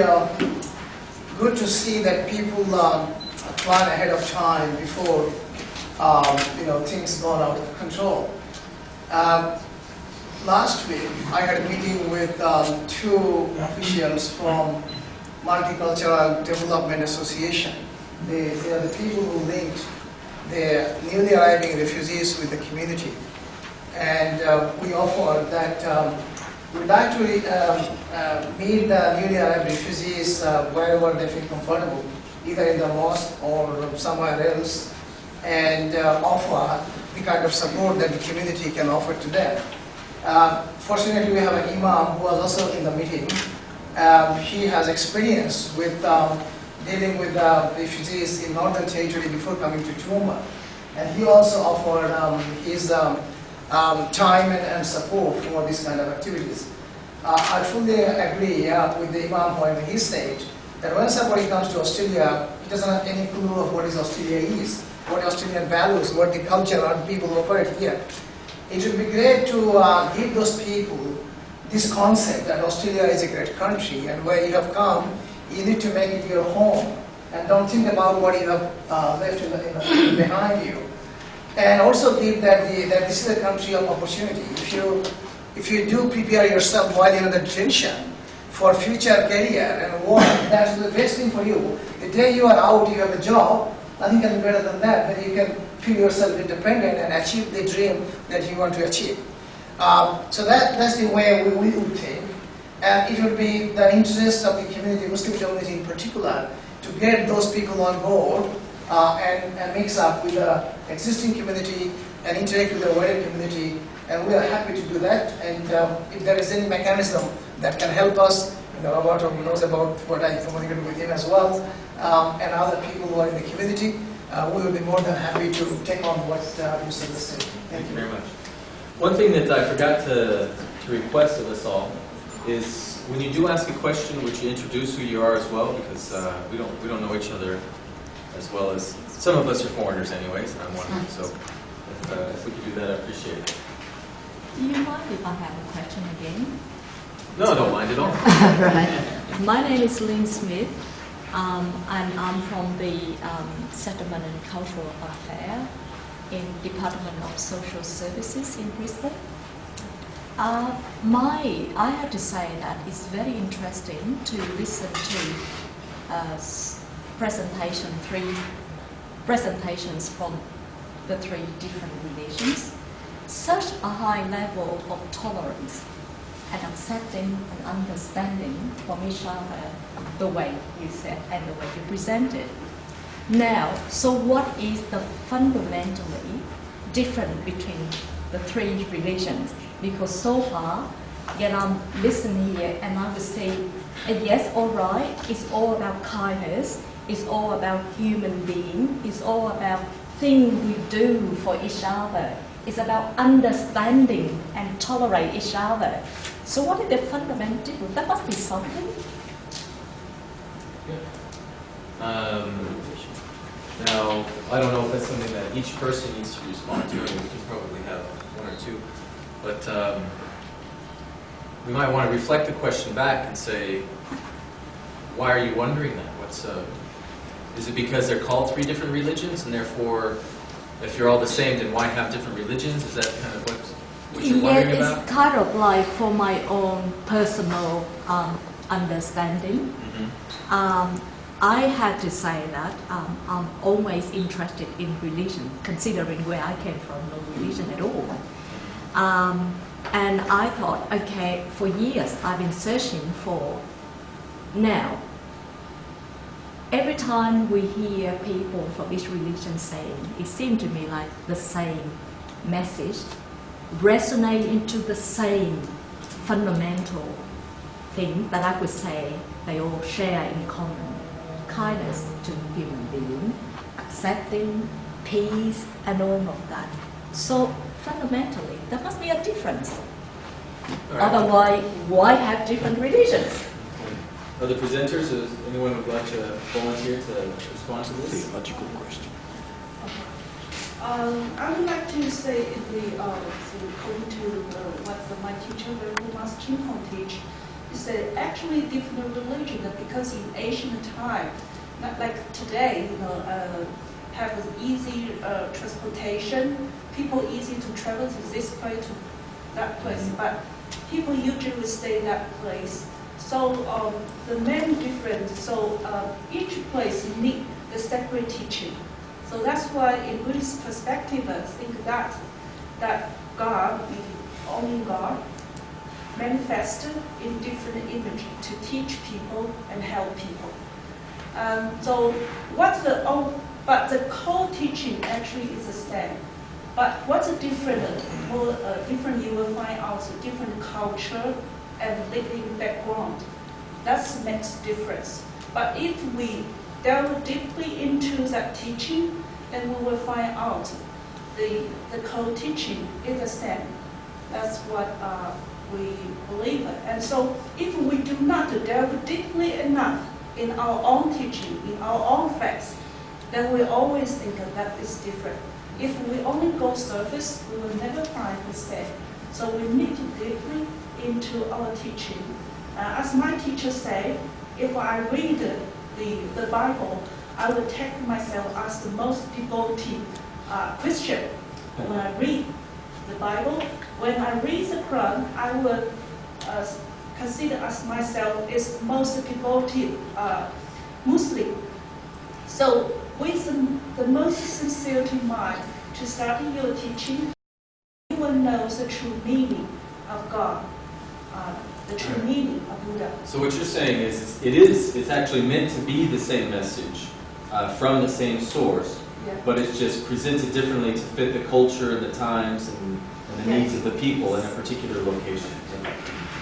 good to see that people plan ahead of time before things got out of control. Last week, I had a meeting with two officials from Multicultural Development Association. They are the people who linked the newly arriving refugees with the community. And we offered that we'd like to meet the newly arrived refugees wherever they feel comfortable, either in the mosque or somewhere else, and offer the kind of support that the community can offer to them. Fortunately, we have an Imam who was also in the meeting. He has experience with dealing with refugees in Northern Territory before coming to Toowoomba. And he also offered his time and support for this kind of activities. I fully agree with the Imam point in his stage that when somebody comes to Australia, he doesn't have any clue of what Australia is, what Australian values, what the culture and people operate here. It would be great to give those people this concept that Australia is a great country, and where you have come, you need to make it your home, and don't think about what you have left behind you. And also give that this is a country of opportunity. If you do prepare yourself while you're in the detention for future career and work, that's the best thing for you. The day you are out, you have a job, nothing can be better than that, then you can feel yourself independent and achieve the dream that you want to achieve. So that's the way we would think. And it would be the interest of the community, Muslim community in particular, to get those people on board and mix up with the existing community and interact with the wider community. And we are happy to do that. And if there is any mechanism that can help us, Robert knows about what I communicated with him as well, and other people who are in the community, we will be more than happy to take on what you suggested. Thank you very much. One thing that I forgot to request of us all is when you do ask a question, would you introduce who you are as well, because we don't know each other as well as some of us are foreigners anyways, and I'm one of them. So if we could do that, I appreciate it. Do you mind if I have a question again? No, I don't mind at all. Right. My name is Lynn Smith, and I'm from the Settlement and Cultural Affairs in Department of Social Services in Brisbane. I have to say that it's very interesting to listen to three presentations from the three different religions. Such a high level of tolerance and accepting and understanding from each other, the way you said and the way you presented. Now, so what is the fundamentally different between the three religions? Because so far, when I'm listening here and I would say, yes, all right, it's all about kindness, it's all about human being, it's all about things we do for each other. It's about understanding and tolerate each other. So what is the fundamental difference? There must be something. Now, I don't know if that's something that each person needs to respond to, and we can probably have one or two. But we might want to reflect the question back and say, why are you wondering that? Is it because they're called three different religions, and therefore, if you're all the same, then why have different religions? Is that kind of what you're wondering about? It's kind of like for my own personal understanding. Mm-hmm. I had to say that I'm always interested in religion, considering where I came from, no religion at all. And I thought, okay, for years I've been searching for. Now, every time we hear people from each religion saying, it seemed to me like the same message, resonate into the same fundamental thing that I could say they all share in common. Kindness to human being, accepting, peace, and all of that. So fundamentally, there must be a difference. Right. Otherwise, why have different religions? Other presenters, does anyone would like to volunteer to respond to this? Theological question. I would like to say, according to what my teacher, Venerable Master Chimpong teach, is that actually different religion, because in ancient time, not like today, have an easy transportation, people easy to travel to this place, to that place, but people usually stay in that place. So the main difference, each place need the separate teaching. So that's why in Buddhist perspective, I think that God, the only God, manifested in different images to teach people and help people. But the core teaching actually is the same. But what's different? Different you will find out different culture and living background. That makes difference. But if we delve deeply into that teaching, then we will find out the co-teaching is the same. That's what we believe in. And so if we do not delve deeply enough in our own teaching, in our own facts, then we always think that is different. If we only go surface, we will never find the same. So we need to deeply into our teaching. As my teacher said, if I read the Bible, I will take myself as the most devoted Christian. When I read the Bible, when I read the Quran, I will consider as myself as most devoted Muslim. So with the most sincerity mind to study your teaching, you will know the true meaning of God, the true meaning of Buddha. So what you're saying is, it's actually meant to be the same message from the same source, Yeah. but it's just presented differently to fit the culture and the times and the needs of the people in a particular location.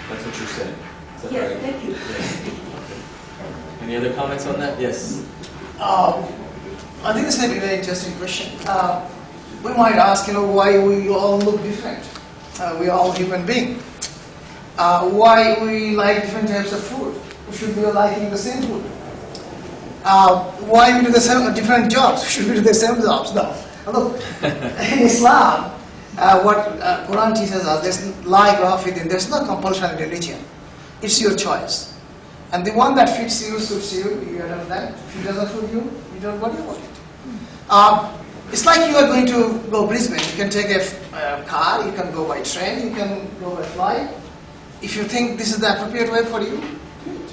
That's what you're saying. Is that Yes, right? thank you. Yes. Okay. Any other comments on that? Yes. I think this may be a very interesting question. We might ask, why we all look different. We are all human beings. Why we like different types of food. We should be liking the same food. Why we do the same different jobs. Should we do the same jobs? No. Look, in Islam, what Quran teaches us, there's there's no compulsion in religion. It's your choice. And the one that fits you, suits you, you adopt that. If it doesn't suit you, you don't worry about it. It's like you are going to go Brisbane. You can take a car, you can go by train, you can go by flight. If you think this is the appropriate way for you, do it.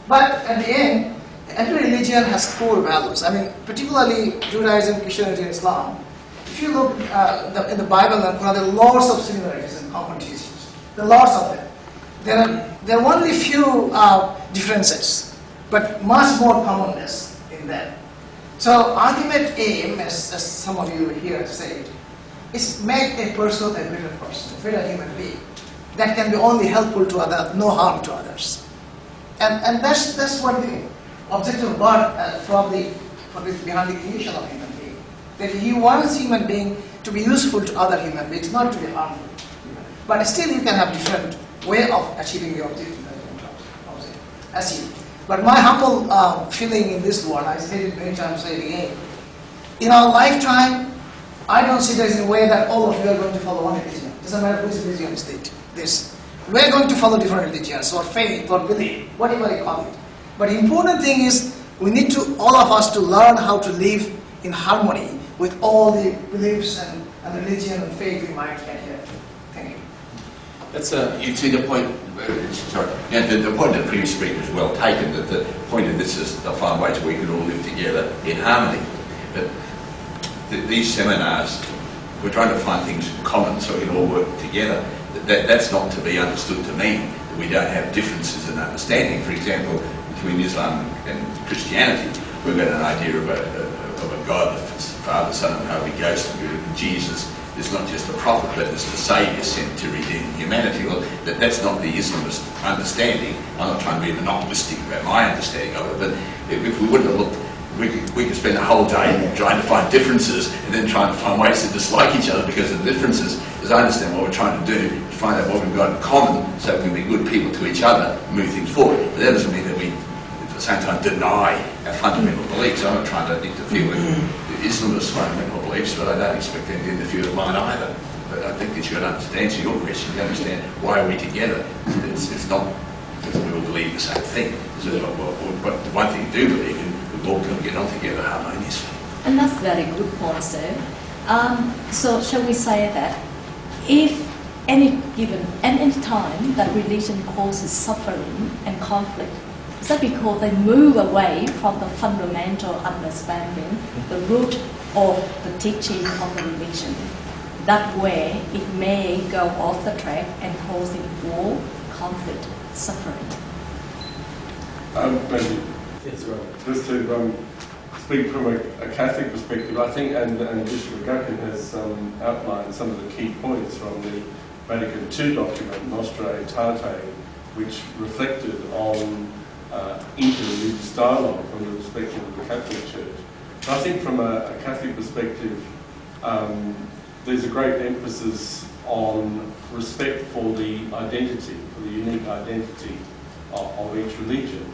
But at the end, every religion has core values. I mean, particularly Judaism, Christianity, and Islam. If you look in the Bible and Quran, there are lots of similarities and common teachings. There are lots of them. There are only few differences, but much more commonness in them. So, ultimate aim, as some of you here said, is make a person a better person, a better human being that can be only helpful to others, no harm to others. And that's what the objective of God probably behind the creation of human being. That He wants human being to be useful to other human beings, not to be harmful. But still, you can have different way of achieving the objective. But my humble feeling in this world, I said it many times, say it again. In our lifetime, I don't see there is a way that all of you are going to follow one religion. It doesn't matter which religion is this. We are going to follow different religions, or faith, or belief, whatever you call it. But the important thing is, we need to, all of us, to learn how to live in harmony with all the beliefs and religion and faith we might adhere to. Thank you. That's You see the point. Sorry. Yeah, the point of the previous speaker is well taken. That the point of this is to find ways we can all live together in harmony. But these seminars, we're trying to find things common so we can all work together. That's not to be understood to mean that we don't have differences in understanding. For example, between Islam and Christianity, we've got an idea of a God, the Father, Son, and Holy Ghost, and Jesus. It's not just a prophet, but it's the Saviour sent to redeem humanity. Well, that's not the Islamist understanding. I'm not trying to be monopolistic about my understanding of it, but if we wouldn't have looked, we could spend a whole day trying to find differences and then trying to find ways to dislike each other because of the differences. As I understand what we're trying to do, is find out what we've got in common so we can be good people to each other and move things forward. But that doesn't mean that we, at the same time, deny our fundamental beliefs. I'm not trying to interfere with Islamist fundamental beliefs, but I don't expect them to interfere with mine either. But I think that you got to understand, answer your question, you understand why are we together. It's not because we all believe the same thing. So but the one thing you do believe in, we all can get on together harmoniously. And that's very good point, sir. So shall we say that if any time that religion causes suffering and conflict, is that because they move away from the fundamental understanding, the root of the teaching of the religion? That way, it may go off the track and causing war, conflict, suffering. Maybe yes, Robert. just to speak from a Catholic perspective, I think, and Bishop McGuckin has outlined some of the key points from the Vatican II document, Nostra Aetate, which reflected on interreligious dialogue from the perspective of the Catholic Church. I think from a Catholic perspective, there's a great emphasis on respect for the identity, for the unique identity of each religion.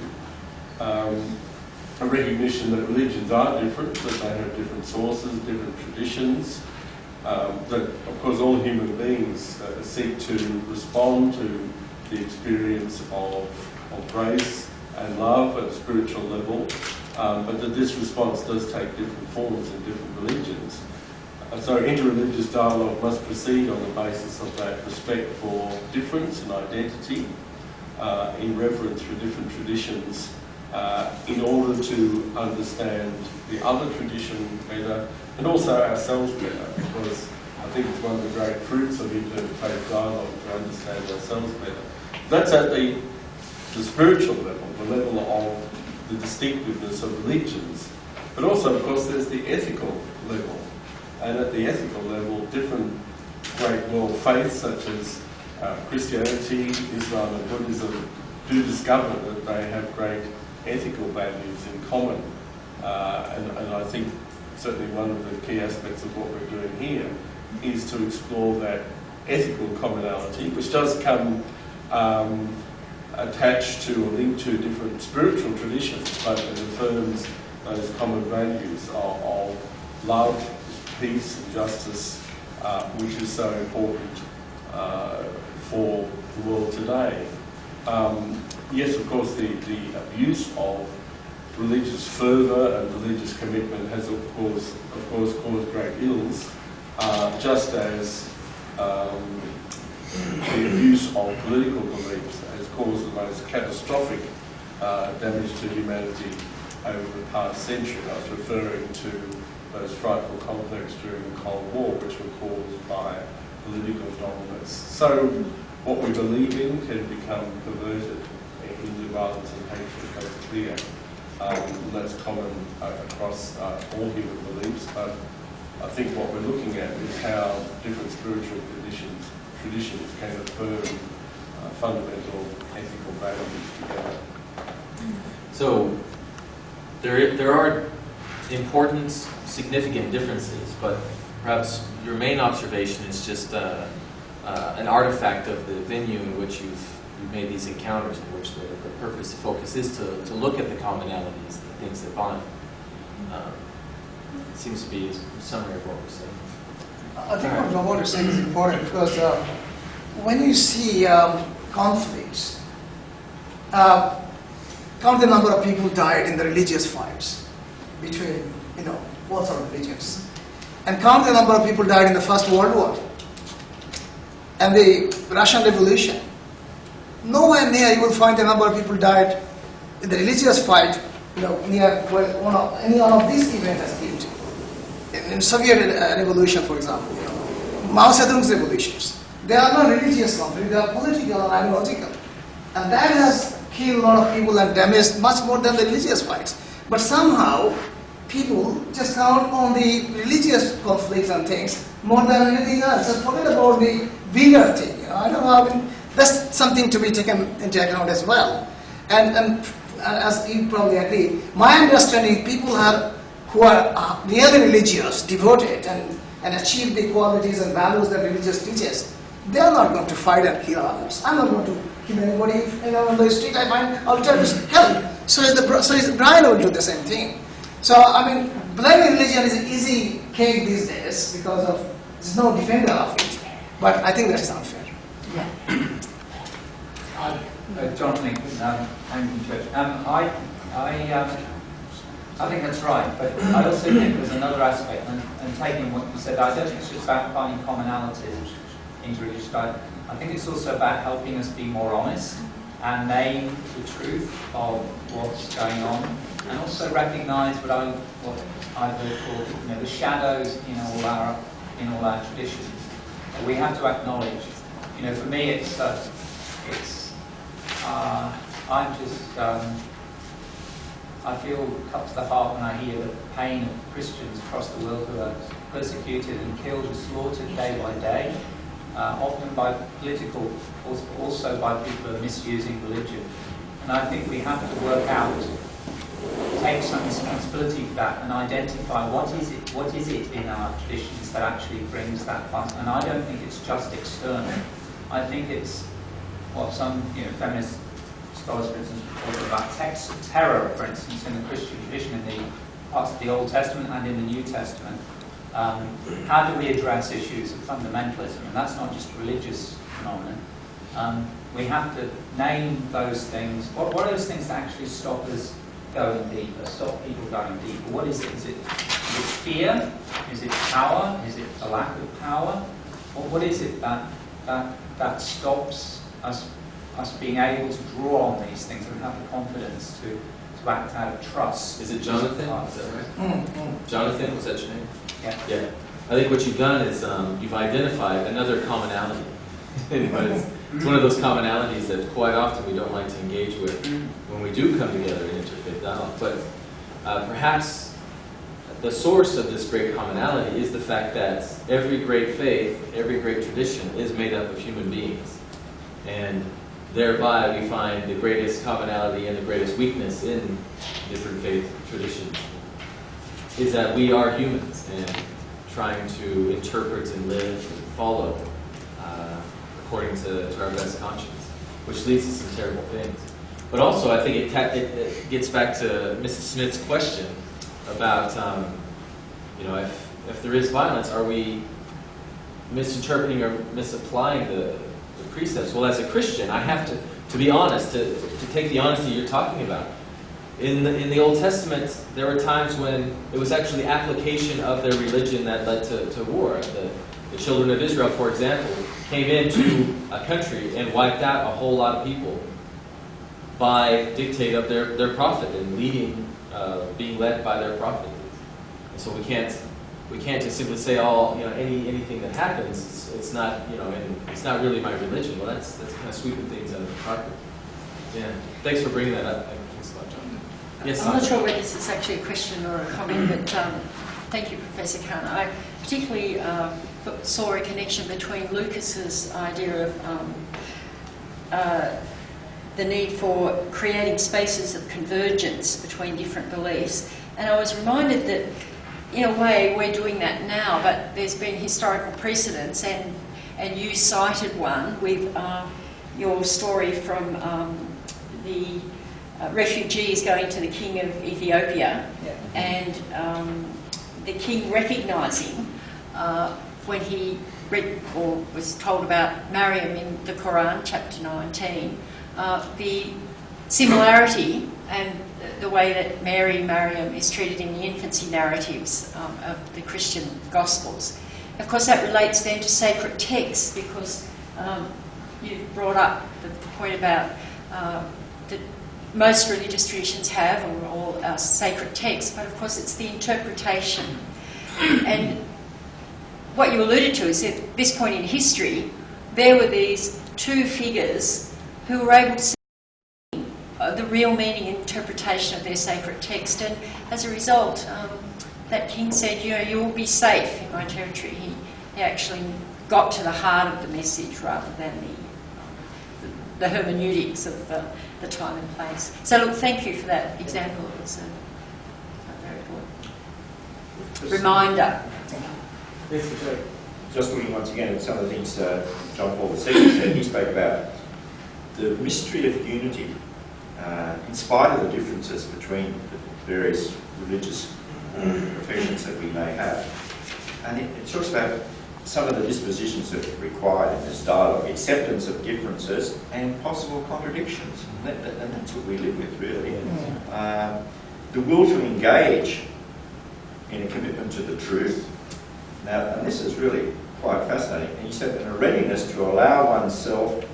A recognition that religions are different, that they have different sources, different traditions, that of course all human beings seek to respond to the experience of grace and love at a spiritual level, but that this response does take different forms in different religions. So interreligious dialogue must proceed on the basis of that respect for difference and identity, in reverence for different traditions, in order to understand the other tradition better and also ourselves better, because I think it's one of the great fruits of interfaith dialogue to understand ourselves better. That's at the spiritual level, the level of the distinctiveness of religions, but also, of course, there's the ethical level. And at the ethical level, different great world faiths such as Christianity, Islam and Buddhism do discover that they have great ethical values in common. And I think certainly one of the key aspects of what we're doing here is to explore that ethical commonality, which does come attached to or linked to different spiritual traditions, but it affirms those common values of love, peace and justice, which is so important for the world today. Yes, of course, the abuse of religious fervour and religious commitment has, of course, caused great ills, just as the abuse of political beliefs has caused the most catastrophic damage to humanity over the past century. I was referring to those frightful conflicts during the Cold War, which were caused by political dominance. So what we believe in can become perverted into violence and hatred, that's clear. That's common across all human beliefs, but I think what we're looking at is how different spiritual traditions can affirm fundamental ethical values together. So there are important, significant differences, but perhaps your main observation is just an artifact of the venue in which you've made these encounters, in which the purpose, the focus is to look at the commonalities, the things that bond. It seems to be a summary of what we're saying. I think what Robert is saying is important because when you see conflicts, count the number of people died in the religious fights between, both our religions, and count the number of people died in the First World War and the Russian Revolution. Nowhere near you will find the number of people died in the religious fight, near where any one of these events has been to. In Soviet Revolution, for example, Mao Zedong's revolutions, they are not religious conflict, they are political and ideological. And that has killed a lot of people and damaged much more than the religious fights. But somehow, people just count on the religious conflicts and things more than anything else and forget about the bigger thing. I don't know, that's something to be taken into account as well. And as you probably agree, my understanding, people who are really religious, devoted, and achieve the qualities and values that religious teaches, they are not going to fight and kill others. I'm not going to kill anybody. On the street I find, I'll try to help. So is Brian will do the same thing. So, blaming religion is an easy cake these days because there's no defender of it. But I think that is unfair. Yeah. John Lincoln, Anglican Church. I think that's right, but I also think there's another aspect, and taking what you said, I don't think it's just about finding commonalities in religious dialogue. I think it's also about helping us be more honest and name the truth of what's going on, and also recognise what I would call the shadows in all our traditions. We have to acknowledge. For me, I feel cut to the heart when I hear the pain of Christians across the world who are persecuted and killed and slaughtered day by day, often by political, also by people who are misusing religion. And I think we have to work out, take some responsibility for that and identify what is it in our traditions that actually brings that fun. And I don't think it's just external. I think it's what some feminist scholars, for instance, talk about text terror, for instance, in the Christian tradition, in the parts of the Old Testament and in the New Testament. How do we address issues of fundamentalism? And that's not just a religious phenomenon. We have to name those things. What are those things that actually stop us going deeper, stop people going deeper? What is it? Is it fear? Is it power? Is it a lack of power? What is it that stops us being able to draw on these things and have the confidence to act out of trust? Is it Jonathan? Is that right? Jonathan, was that your name? Yeah. Yeah. I think what you've done is you've identified another commonality. It's one of those commonalities that quite often we don't like to engage with when we do come together in interfaith dialogue. But perhaps the source of this great commonality is the fact that every great faith, every great tradition is made up of human beings. And thereby we find the greatest commonality and the greatest weakness in different faith traditions is that we are humans and trying to interpret and live and follow according to our best conscience, which leads to some terrible things. But also, I think it gets back to Mrs. Smith's question about, if there is violence, are we misinterpreting or misapplying the precepts? Well, as a Christian, I have to be honest, to take the honesty you're talking about. In the Old Testament, there were times when it was actually application of their religion that led to war. The children of Israel, for example, came into a country and wiped out a whole lot of people by dictate of their prophet and being led by their prophet. And so we can't just simply say anything that happens. It's not and it's not really my religion. Well, that's kind of sweeping things under the carpet. Yeah. Thanks for bringing that up. Thanks a lot, John. Yes, I'm not sure whether this is actually a question or a comment, but thank you, Professor Khan. I particularly saw a connection between Lucas's idea of the need for creating spaces of convergence between different beliefs. And I was reminded that, in a way, we're doing that now, but there's been historical precedents, and you cited one with your story from the refugees going to the king of Ethiopia, and the king recognising when he read or was told about Maryam in the Quran, chapter 19, the similarity and the way that Maryam is treated in the infancy narratives of the Christian Gospels. Of course, that relates then to sacred texts, because you brought up the point about that most religious traditions have, or all sacred texts, but of course it's the interpretation. And what you alluded to is at this point in history, there were these two figures who were able to see the real meaning and interpretation of their sacred text, and as a result, that king said, you will be safe in my territory. He actually got to the heart of the message rather than the hermeneutics of the time and place. So look, thank you for that example. It was a very good reminder. Just looking once again at some of the things John Paul II said, he spoke about the mystery of unity, in spite of the differences between the various religious professions that we may have. And it talks about some of the dispositions that are required in this dialogue, acceptance of differences and possible contradictions. And that's what we live with, really. The will to engage in a commitment to the truth. Now, and this is really quite fascinating. And he said, and a readiness to allow oneself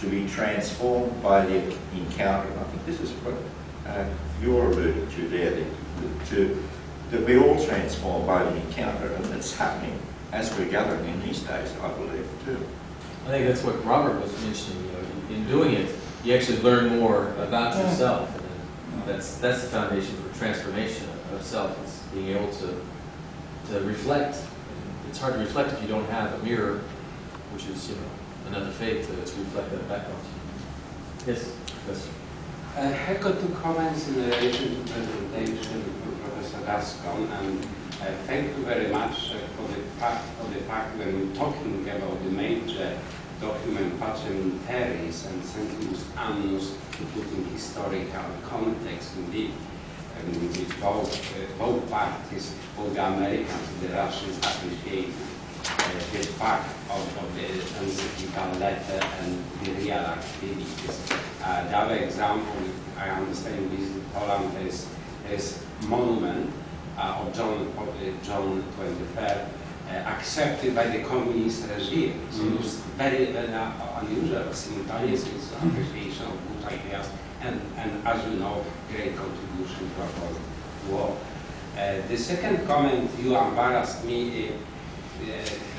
to be transformed by the encounter. And I think this is what you're alluding to there, that we're all transformed by the encounter, and it's happening as we're gathering in these days, I believe, too. I think that's what Robert was mentioning. In doing it, you actually learn more about yourself. That's the foundation for transformation of self, is being able to reflect. It's hard to reflect if you don't have a mirror, which is, another faith to reflect that back onto you. Yes? Yes. I've got 2 comments in relation to the presentation from Professor Gascoigne, and thank you very much for the fact when we're talking about the major document Pacem Teres and Sentimus Annus, to put in historical context indeed, which both parties, both the Americans and the Russians, appreciate the fact of the encyclical letter and the real activities. The other example, I understand, is Poland is monument of John XXIII, accepted by the communist regime. So it's very, very unusual, simultaneously, it's appreciation of good ideas and, as you know, great contribution to our war. The second comment, you embarrassed me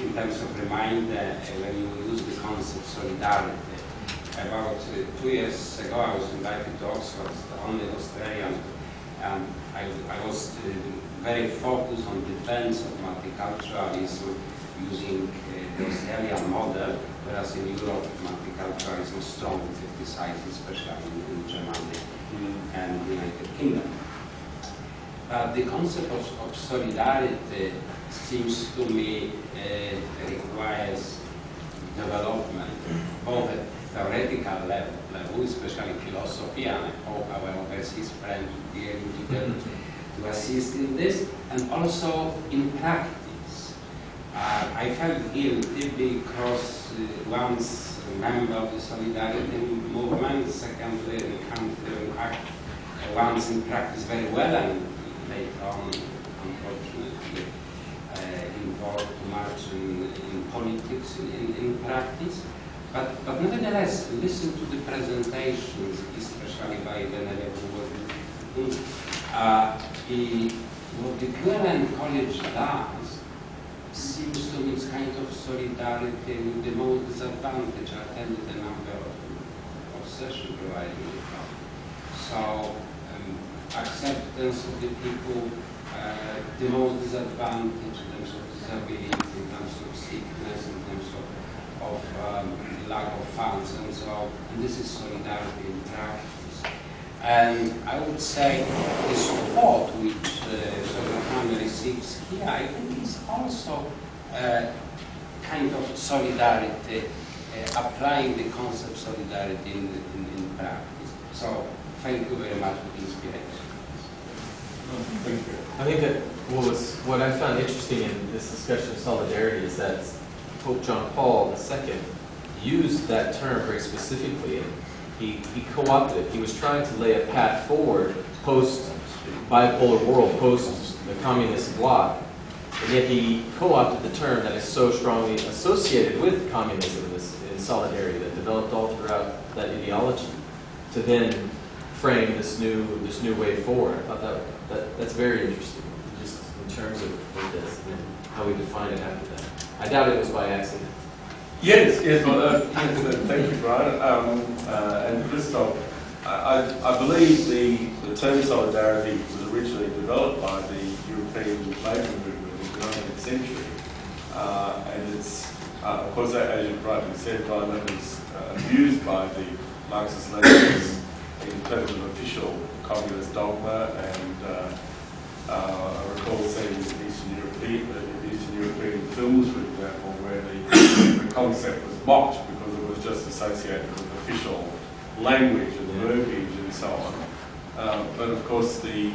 in terms of reminder when you use the concept solidarity. About 2 years ago, I was invited to Oxford, the only Australian, and I was very focused on defense of multiculturalism using the Australian model, whereas in Europe, multiculturalism is strong with 50 sites, especially in Germany and the United Kingdom. The concept of solidarity seems to me requires development, both at theoretical level, especially philosophy, and I hope our overseas friend will be able to assist in this, and also in practice. I felt guilty because once a member of the Solidarity movement, secondly, once in practice very well, and later on, unfortunately, involved too much in politics in practice. But nevertheless, listen to the presentations, especially by Venerable. What the Queensland College does seems to me it's kind of solidarity with the most disadvantaged. I attended a number of sessions providing the help. So acceptance of the people, the most disadvantaged in terms of disability, in terms of sickness, in terms of lack of funds and so on. And this is solidarity in practice. And I would say the support which Shahjahan receives here, I think is also kind of solidarity, applying the concept of solidarity in practice. So thank you very much for the inspiration. Thank you. I think that what I found interesting in this discussion of solidarity is that Pope John Paul II used that term very specifically. He co-opted it. He was trying to lay a path forward post-bipolar world, post the communist bloc, and yet he co-opted the term that is so strongly associated with communism in solidarity that developed all throughout that ideology to then frame this new way forward. I thought that's very interesting, just in terms of this and how we define it after that. I doubt it was by accident. Yes, well, thank you, Brian. And Christoph, I believe the term solidarity was originally developed by the European labour movement in the 19th century. And it's, of course, as you rightly said, Brian, that was abused by the Marxist-Leninists in terms of official communist dogma, and I recall seeing Eastern European films, for example, where the concept was mocked because it was just associated with official language and verbiage and so on. But of course the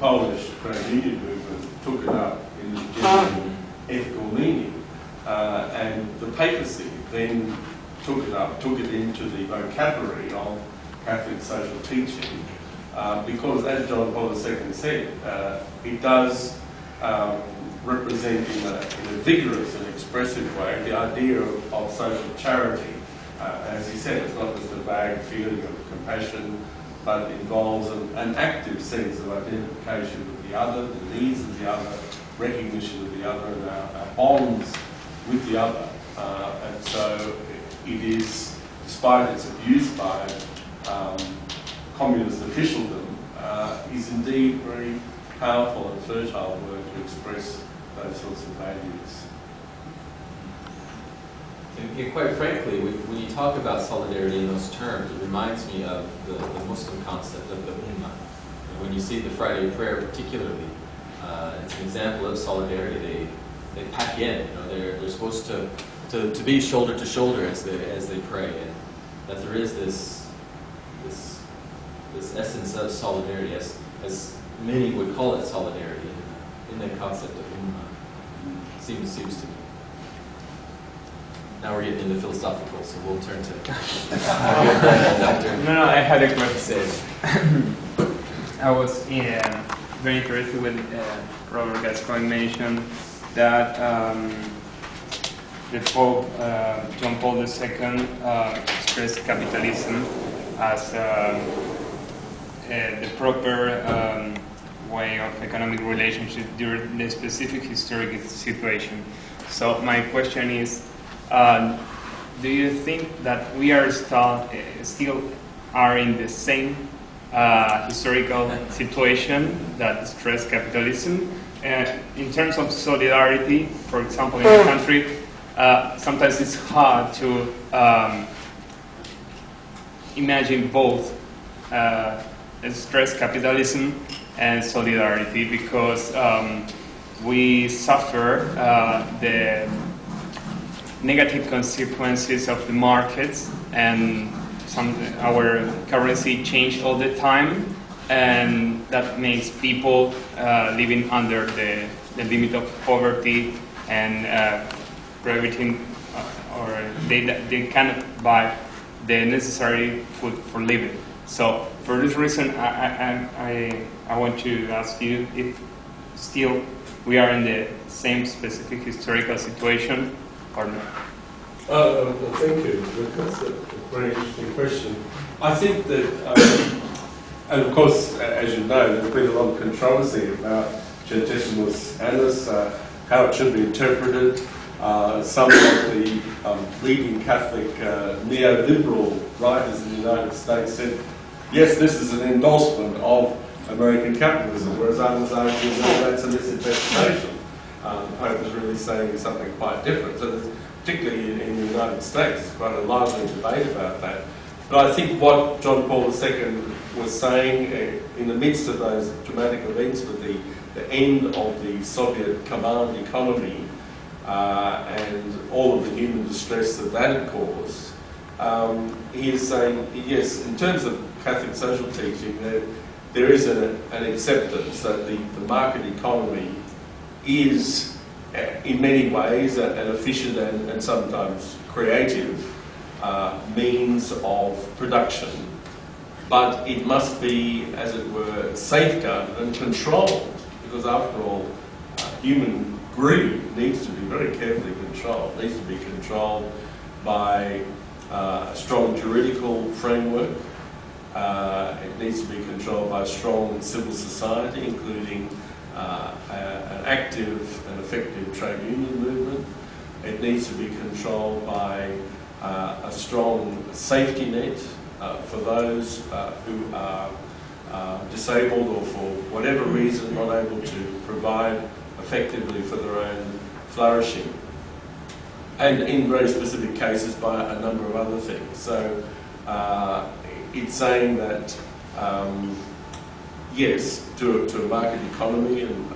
Polish trade union movement took it up in the genuine ethical meaning, and the papacy then took it into the vocabulary of Catholic social teaching, because as John Paul II said, it does represent in a vigorous and expressive way the idea of social charity. As he said, it's not just a vague feeling of compassion, but involves an active sense of identification with the other, the needs of the other, recognition of the other, and our bonds with the other. And so it is, despite its abuse by communist officialdom, is indeed very powerful and fertile word to express those sorts of values. And quite frankly, when you talk about solidarity in those terms, it reminds me of the Muslim concept of the Ummah. And when you see the Friday prayer particularly, it's an example of solidarity. They pack in, they're supposed to be shoulder to shoulder as they pray, and that there is this essence of solidarity, as many would call it solidarity in the concept of Ummah. Seems to me. Now we're getting into philosophical, so we'll turn to Dr. No, I had a question. I was very interested when Robert Gascoigne mentioned that the Pope, John Paul II, expressed capitalism as the proper way of economic relationship during the specific historical situation. So my question is, do you think that we are still are in the same historical situation that stress capitalism? In terms of solidarity, for example, in the country, sometimes it's hard to imagine both stress capitalism and solidarity, because we suffer the negative consequences of the markets, and our currency change all the time, and that makes people living under the limit of poverty and prohibiting, or they cannot buy the necessary food for living. So for this reason, I want to ask you if still we are in the same specific historical situation or not. Thank you. That's a very interesting question. I think that, and of course, as you know, there's been a lot of controversy about Centesimus Annus, how it should be interpreted. Some of the leading Catholic neoliberal writers in the United States said, yes, this is an endorsement of American capitalism, whereas others argue that that's a misinterpretation. The Pope is really saying something quite different. So there's, particularly in the United States, quite a lively debate about that. But I think what John Paul II was saying in the midst of those dramatic events with the end of the Soviet command economy and all of the human distress that had caused, he is saying, yes, in terms of Catholic social teaching, there is an acceptance that the market economy is in many ways an efficient and sometimes creative means of production, but it must be, as it were, safeguarded and controlled, because after all, human greed needs to be very carefully controlled. It needs to be controlled by a strong juridical framework. It needs to be controlled by a strong civil society, including an active and effective trade union movement. It needs to be controlled by a strong safety net for those who are disabled or for whatever reason not able to provide effectively for their own flourishing. And in very specific cases by a number of other things. So it's saying that yes, to a market economy and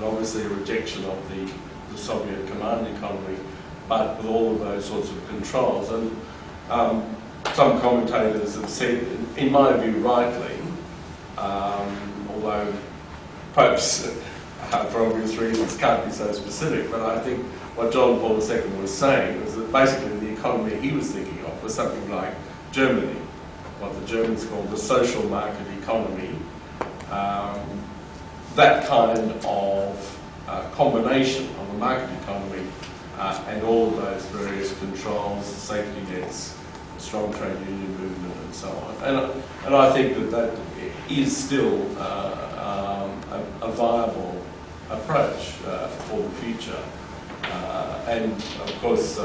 obviously a rejection of the Soviet command economy, but with all of those sorts of controls. And some commentators have said, in my view rightly, although popes, for obvious reasons, can't be so specific, but I think what John Paul II was saying was that basically the economy he was thinking of was something like Germany, what the Germans call the social market economy. That kind of combination of a market economy and all of those various controls, safety nets, strong trade union movement and so on. And I think that is still a viable approach for the future. And of course,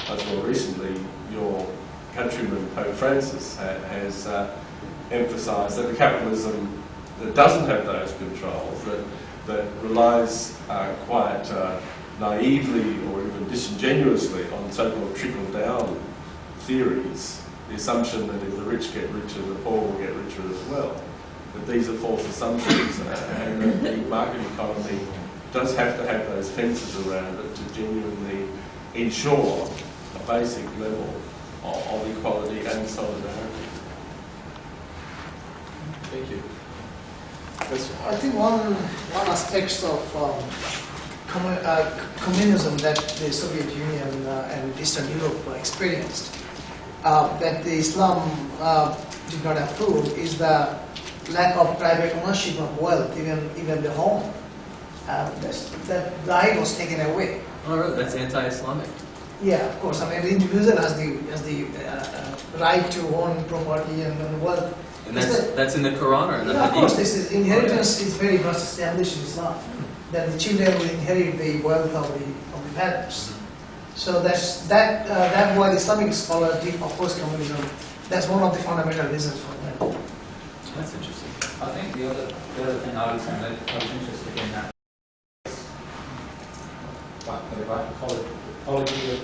much more recently, your countryman Pope Francis has emphasise that the capitalism that doesn't have those controls, that relies quite naively or even disingenuously on so-called trickle-down theories, the assumption that if the rich get richer, the poor will get richer as well. That these are false assumptions, and that the market economy does have to have those fences around it to genuinely ensure a basic level of equality and solidarity. Thank you. I think one aspect of communism that the Soviet Union and Eastern Europe experienced, that the Islam did not approve, is the lack of private ownership of wealth, even the home. That right was taken away. Oh, really? That's anti-Islamic. Yeah, of course. I mean, the individual has the right to own property and wealth. And that's in the Quran or in the Yeah, of Hadith? course. This is inheritance is very much established in Islam. That the children will inherit the wealth of the parents. So that why the Islamic scholars did oppose communism. That's one of the fundamental reasons for that. That's interesting. I think the other thing I was saying that I was interested in that apology of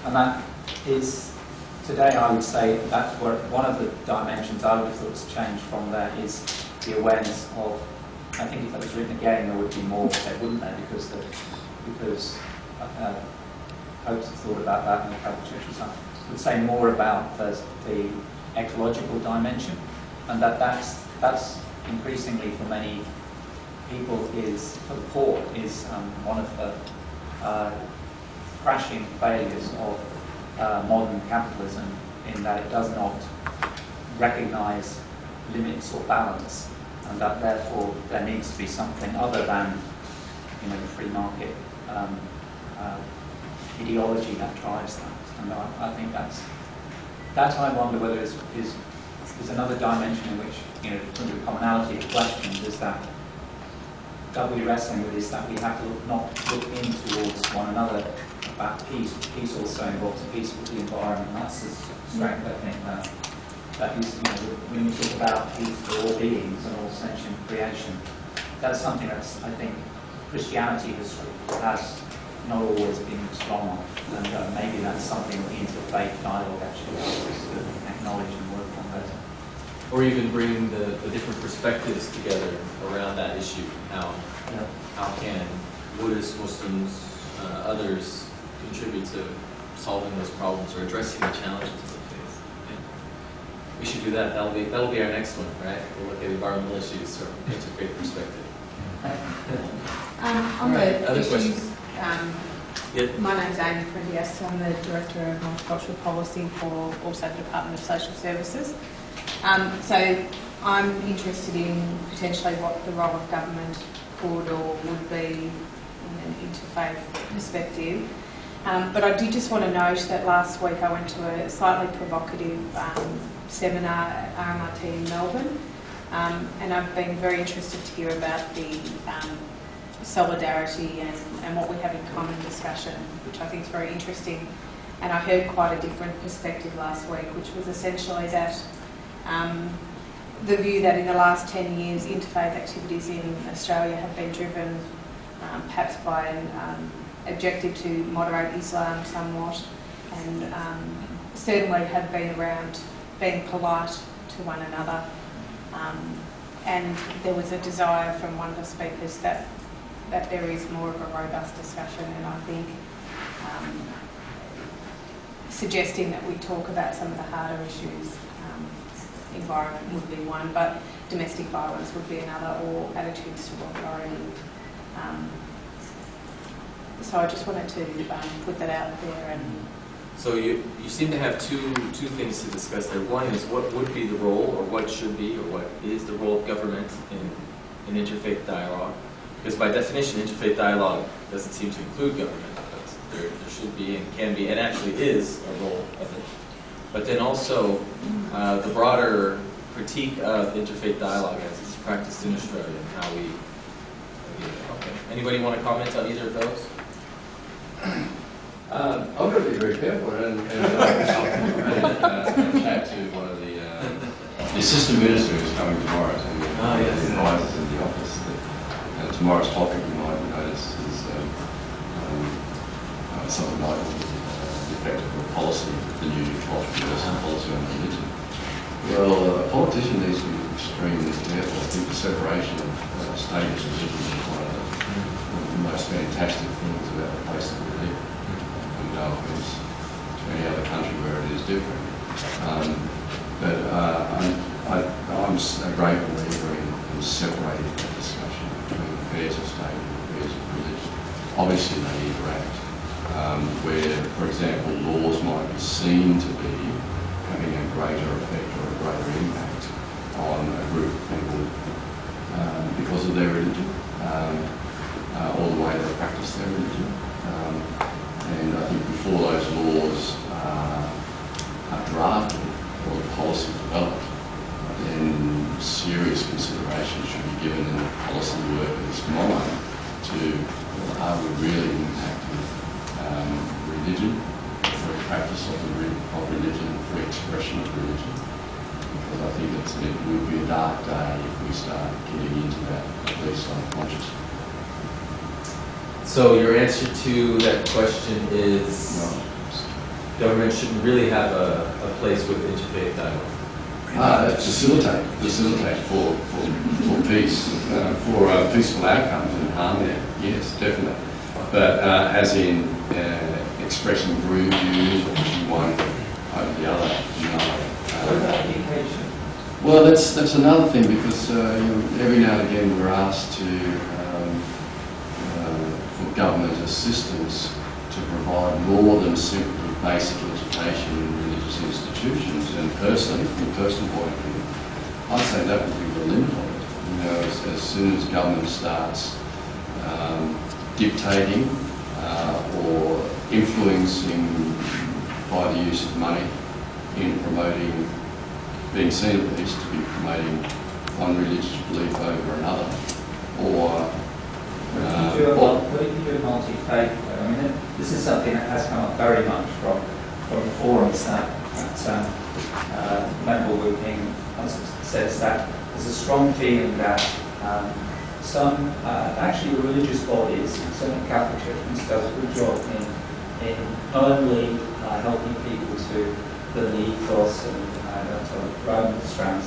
and that is today I would say that's where one of the dimensions I would have thought was changed from there is the awareness of. I think if that was written again, there would be more, there wouldn't there? Because Popes have thought about that in the Catholic Church or something. Would say more about the ecological dimension, and that's increasingly for many people for the poor is one of the crashing failures of modern capitalism, in that it does not recognise limits or balance, and that therefore there needs to be something other than the free market ideology that drives that. And I think that I wonder whether is another dimension in which, from the commonality of questions, is that we're wrestling with, is that we have to not look in towards one another about peace. Peace also involves peace with the environment. That's the strength, I think, that is, when you talk about peace for all beings and all sentient creation, that's something that's, I think, Christianity has not always been strong on, and maybe that's something the interfaith dialogue actually helps us to acknowledge and work on better. Or even bring the different perspectives together around that issue. How can Buddhists, Muslims, others contribute to solving those problems or addressing the challenges of the faith? Yeah. We should do that. That'll be our next one, right? We'll look at environmental issues from an interfaith perspective. On the Other issues, questions? My name's Amy Prendias. I'm the Director of Multicultural Policy for also the Department of Social Services. So I'm interested in potentially what the role of government could or would be in an interfaith perspective. But I did just want to note that last week I went to a slightly provocative seminar at RMRT in Melbourne, and I've been very interested to hear about the solidarity and what we have in common discussion, which I think is very interesting. And I heard quite a different perspective last week, which was essentially that the view that in the last 10 years interfaith activities in Australia have been driven perhaps by an objective to moderate Islam somewhat, and certainly have been around being polite to one another. And there was a desire from one of the speakers that there is more of a robust discussion, and I think suggesting that we talk about some of the harder issues, environment would be one, but domestic violence would be another, or attitudes to authority. So I just wanted to put that out there. And So you seem to have two things to discuss there. One is what would be the role, or what should be, or what is the role of government in interfaith dialogue? Because by definition, interfaith dialogue doesn't seem to include government, but there should be and can be, and actually is a role of it. But then also the broader critique of interfaith dialogue as it's practiced in Australia and how we. Okay. Anybody want to comment on either of those? I'm going to be very careful, and assistant minister is coming tomorrow, so he advises in the office. Tomorrow's topic, you might notice, is something like the effect of the policy, the new controversial policy on religion. Well, a politician needs to be extremely careful. I think the separation of state and religion is one of the most fantastic things about the place that we live. And no offence to any other country where it is different. But I'm a great believer in separating that discussion between affairs of state and affairs of religion. Obviously they interact, where, for example, laws might be seen to be having a greater effect or a greater impact on a group of people because of their religion, or the way they practice their religion. And I think before those laws are drafted or the policy developed, then serious consideration should be given in the policy workers' mind to, are we really impacting religion, free practice of religion, free expression of religion? Because I think it will be a dark day if we start getting into that, at least unconsciously. So your answer to that question is government shouldn't really have a place with interfaith dialogue. Facilitate for peace, for peaceful outcomes and harmony. Yes, definitely. But as in expressing rude views or pushing one over the other, no. What about education? Well, that's another thing, because every now and again we're asked to for government assistance to provide more than simply basic education in religious institutions. And personally, from a personal point of view, I'd say that would be the limit of it. As soon as government starts dictating or influencing by the use of money in promoting, being seen at least to be promoting one religious belief over another, or what if you do multi-faith? I mean, this is something that has come up very much from the forums that Venerable King says that there's a strong feeling that some, actually the religious bodies, certainly Catholic Church does a good job in not only helping people to believe ethos and Roman strands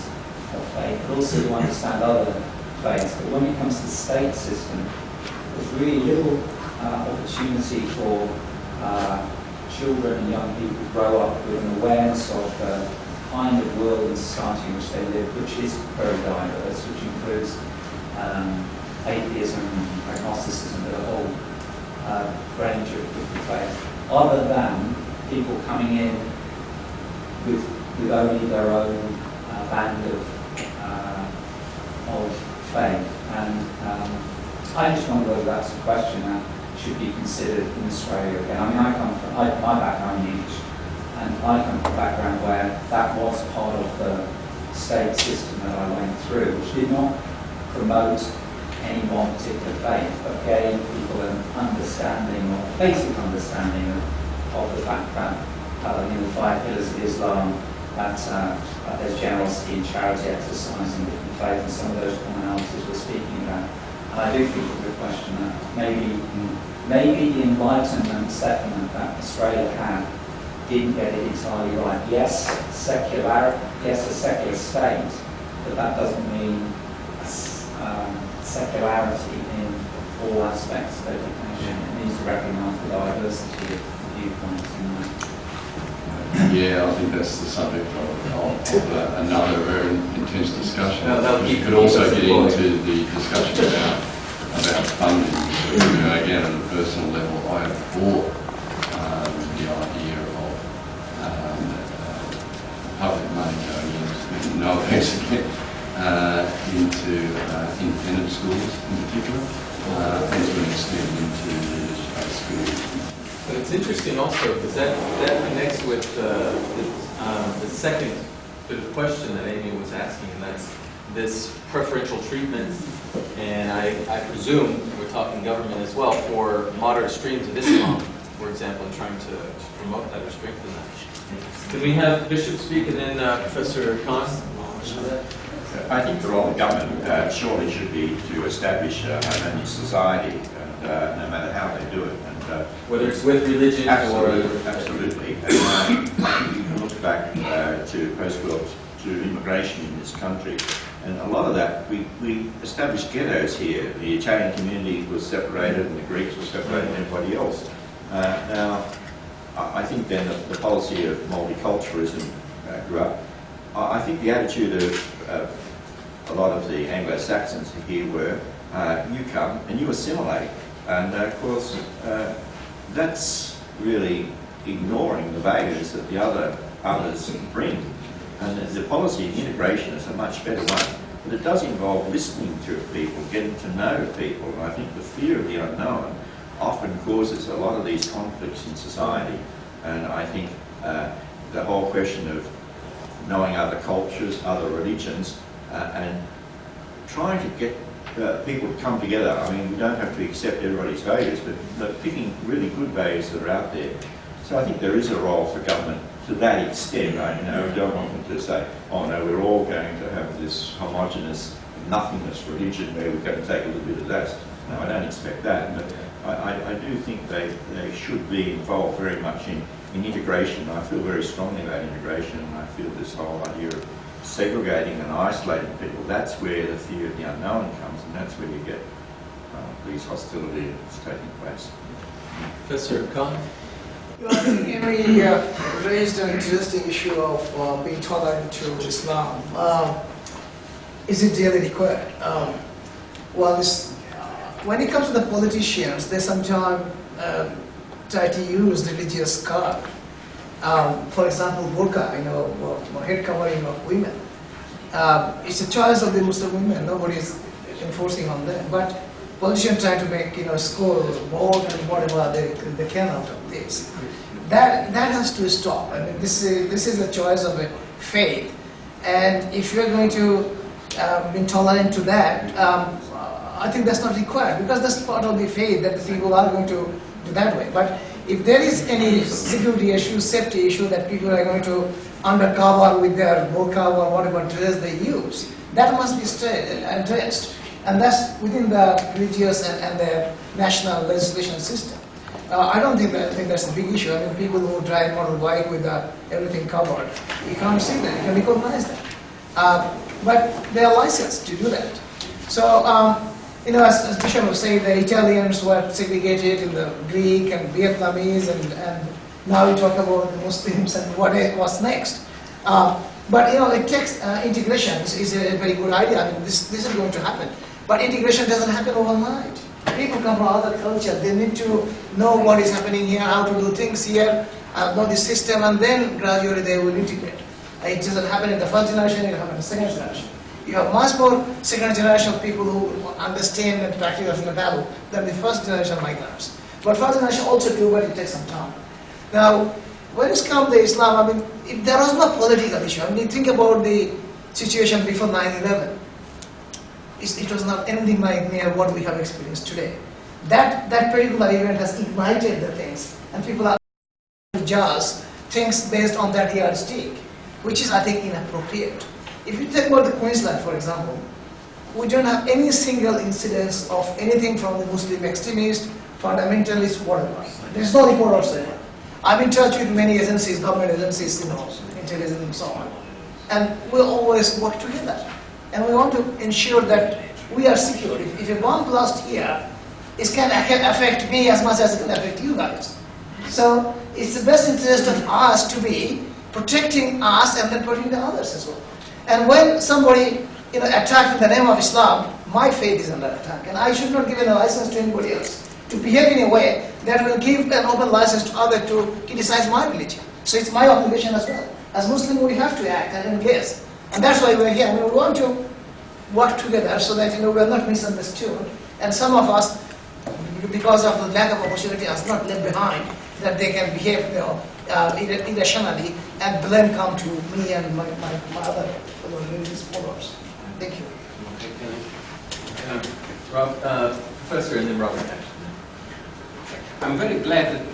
of faith, but also to understand other faiths. But when it comes to the state system, there's really little opportunity for children and young people to grow up with an awareness of the kind of world and society in which they live, which is very diverse, which includes atheism, agnosticism, but a whole range of different faiths, other than people coming in with only their own band of faith. And I just wonder whether that's a question that should be considered in Australia again. I mean, my background is English, and I come from a background where that was part of the state system that I went through, which did not promote any one particular faith, but gave people an understanding, or basic understanding of the fact that the 5 pillars of Islam, that there's generosity and charity exercised in different faiths, and some of those commonalities we're speaking about. And I do think it's a question that maybe the Enlightenment settlement that Australia had didn't get it entirely right. Yes, a secular state, but that doesn't mean secularity in all aspects of education. It needs to recognise the diversity of viewpoints in that. Yeah, I think that's the subject of another very intense discussion. You could also get into the discussion about funding. Again, at a personal level, I abhor the idea of public money going into, no offence again, into independent schools in particular, and to an extent into religious-based schools. But it's interesting also because that connects with the second bit of question that Amy was asking, and that's this preferential treatment, and I presume we're talking government as well, for moderate streams of Islam for example, in trying to promote that or strengthen that. Can we have Bishop speak and then Professor Khan? I think the role of government surely should be to establish a harmonious society, and no matter how they do it. And, whether it's with religion or... Absolutely. And, you can look back to post-World II immigration in this country, and a lot of that, we established ghettos here. The Italian community was separated and the Greeks were separated and everybody else. Now, I think then the policy of multiculturalism grew up. I think the attitude of a lot of the Anglo-Saxons here were, you come and you assimilate. And of course, that's really ignoring the values that the others bring. And the policy of integration is a much better one. But it does involve listening to people, getting to know people. And I think the fear of the unknown often causes a lot of these conflicts in society. And I think the whole question of knowing other cultures, other religions, and trying to get people to come together. I mean, we don't have to accept everybody's values, but picking really good values that are out there. So I think there is a role for government to that extent. I don't want them to say, oh no, we're all going to have this homogenous, nothingness religion where we're going to take a little bit of that. No, I don't expect that, but I do think they should be involved very much in integration. I feel very strongly about integration, and I feel this whole idea of segregating and isolating people, that's where the fear of the unknown comes, and that's where you get these hostilities taking place. Professor Khan? Henry raised an interesting issue of being tolerant to Islam. Is it really required? Well, when it comes to the politicians, they sometimes try to use religious card. For example, burqa, head covering of women. It's a choice of the Muslim women. Nobody is enforcing on them. But politicians try to make score vote and whatever they can out of this. That has to stop. I mean, this is a choice of a faith, and if you're going to be intolerant to that, I think that's not required, because that's part of the faith that the people are going to do that way. But if there is any security issue, safety issue that people are going to undercover with their burqa or whatever dress they use, that must be addressed. And that's within the religious and the national legislation system. I don't think that's a big issue. I mean, people who drive motorbike with everything covered, you can't see that, you can recognize that. But they are licensed to do that. So, as Bishop was saying, the Italians were segregated in the Greek and Vietnamese, and now we talk about the Muslims and what's next. But it takes integration is a very good idea. I mean, this is going to happen. But integration doesn't happen overnight. People come from other culture. They need to know what is happening here, how to do things here, know the system, and then gradually they will integrate. It doesn't happen in the first generation, it happens in the second generation. You have much more second generation people who understand and practice the value than the first generation migrants. But first generation also do, but it takes some time. Now, when it comes to Islam, I mean, there was no political issue. I mean, think about the situation before 9/11. It was not anything like near what we have experienced today. That particular event has ignited the things, and people are judge things based on that yardstick, which is, I think, inappropriate. If you take about the Queensland, for example, we don't have any single incidence of anything from the Muslim extremist, fundamentalist, whatever. There is no report whatsoever. I'm in touch with many agencies, government agencies, intelligence and so on. And we always work together. And we want to ensure that we are secure. If a bomb blast here, it can affect me as much as it can affect you guys. So it's the best interest of us to be protecting us and then protecting the others as well. And when somebody attacked in the name of Islam, my faith is under attack, and I should not give a license to anybody else to behave in a way that will give an open license to others to criticize my religion. So it's my obligation as well. As Muslims, we have to act and engage. And that's why we're here. I mean, we want to work together so that we are not misunderstood. And some of us, because of the lack of opportunity, are not left behind, that they can behave irrationally, and blame come to me and my other religious followers. Thank you. Okay, Professor, and then Robert. I'm very glad that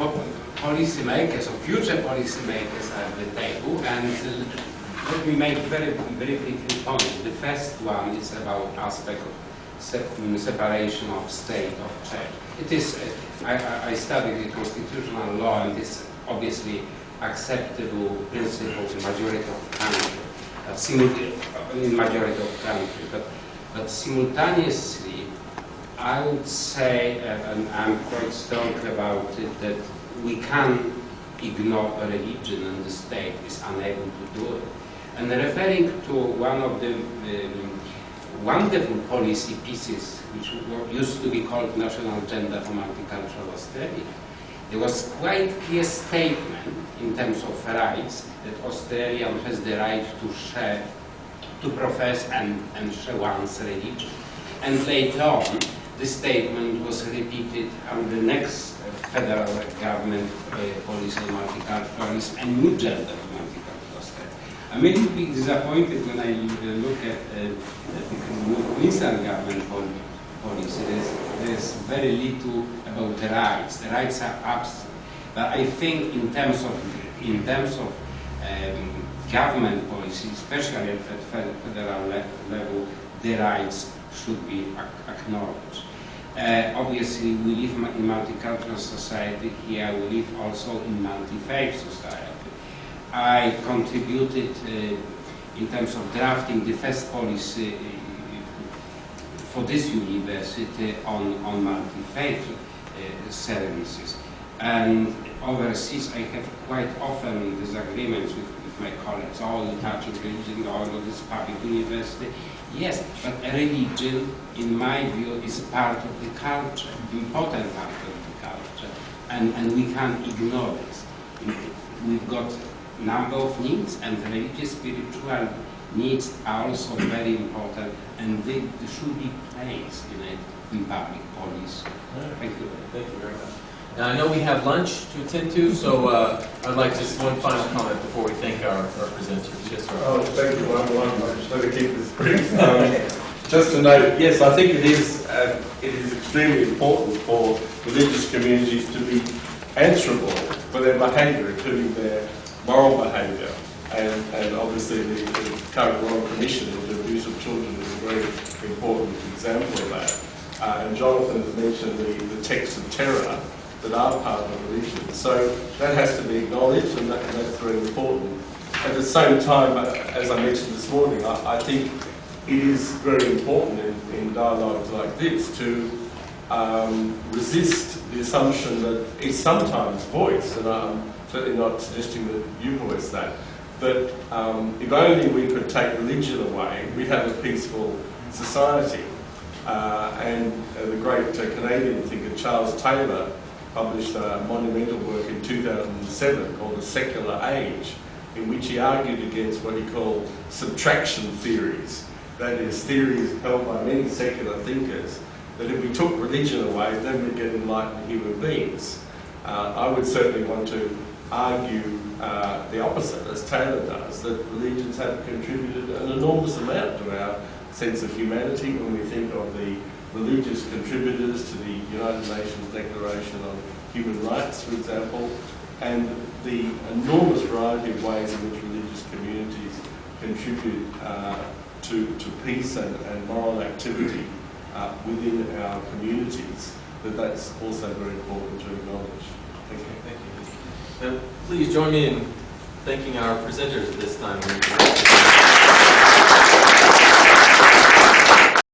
policymakers or future policymakers are at the table, and let me make very briefly 3 points. The first one is about aspect of separation of state of church. It is, I studied the constitutional law, and it's obviously acceptable principle in majority of countries, in majority of countries, but simultaneously, I would say, and I'm quite strong about it, that we can ignore a religion and the state is unable to do it. And referring to one of the wonderful policy pieces, which used to be called National Agenda for Multicultural Australia, there was quite clear statement in terms of rights that Australia has the right to share, to profess and share one's religion. And later on, this statement was repeated under the next federal government policy on multiculturalism and new agenda for multicultural Australia. I'm a little bit disappointed when I look at the Queensland government policy. There's very little about the rights. The rights are absent. But I think in terms of government policy, especially at federal level, the rights should be acknowledged. Obviously, we live in multicultural society here. We live also in multi-faith society. I contributed in terms of drafting the first policy for this university on multi-faith services. And overseas, I have quite often disagreements with my colleagues. Oh, you touch religion, all of this public university. Yes, but a religion, in my view, is part of the culture, important part of the culture, and we can't ignore this. We've got a number of needs, and religious, spiritual needs are also very important, and they should be placed in public policy. Thank you. Thank you very much. Now, I know we have lunch to attend to, so I'd like just one final comment before we thank our presenters. Yes, sir. Oh, thank you. I'm just going to keep this brief. Just to note, yes, I think it is extremely important for religious communities to be answerable for their behaviour, including their moral behaviour. And obviously the current Royal Commission into abuse of children is a very important example of that. And Jonathan has mentioned the texts of terror that are part of religion. So that has to be acknowledged, and that's very important. At the same time, as I mentioned this morning, I think it is very important in dialogues like this to resist the assumption that it's sometimes voiced, and I'm certainly not suggesting that you voice that, but if only we could take religion away, we'd have a peaceful society. And the great Canadian thinker Charles Taylor published a monumental work in 2007 called The Secular Age, in which he argued against what he called subtraction theories. That is, theories held by many secular thinkers that if we took religion away, then we'd get enlightened human beings. I would certainly want to argue the opposite, as Taylor does, that religions have contributed an enormous amount to our sense of humanity when we think of the religious contributors to the United Nations Declaration on Human Rights, for example, and the enormous variety of ways in which religious communities contribute to peace and moral activity within our communities, that's also very important to acknowledge. Thank you. Thank you. Now, please join me in thanking our presenters at this time.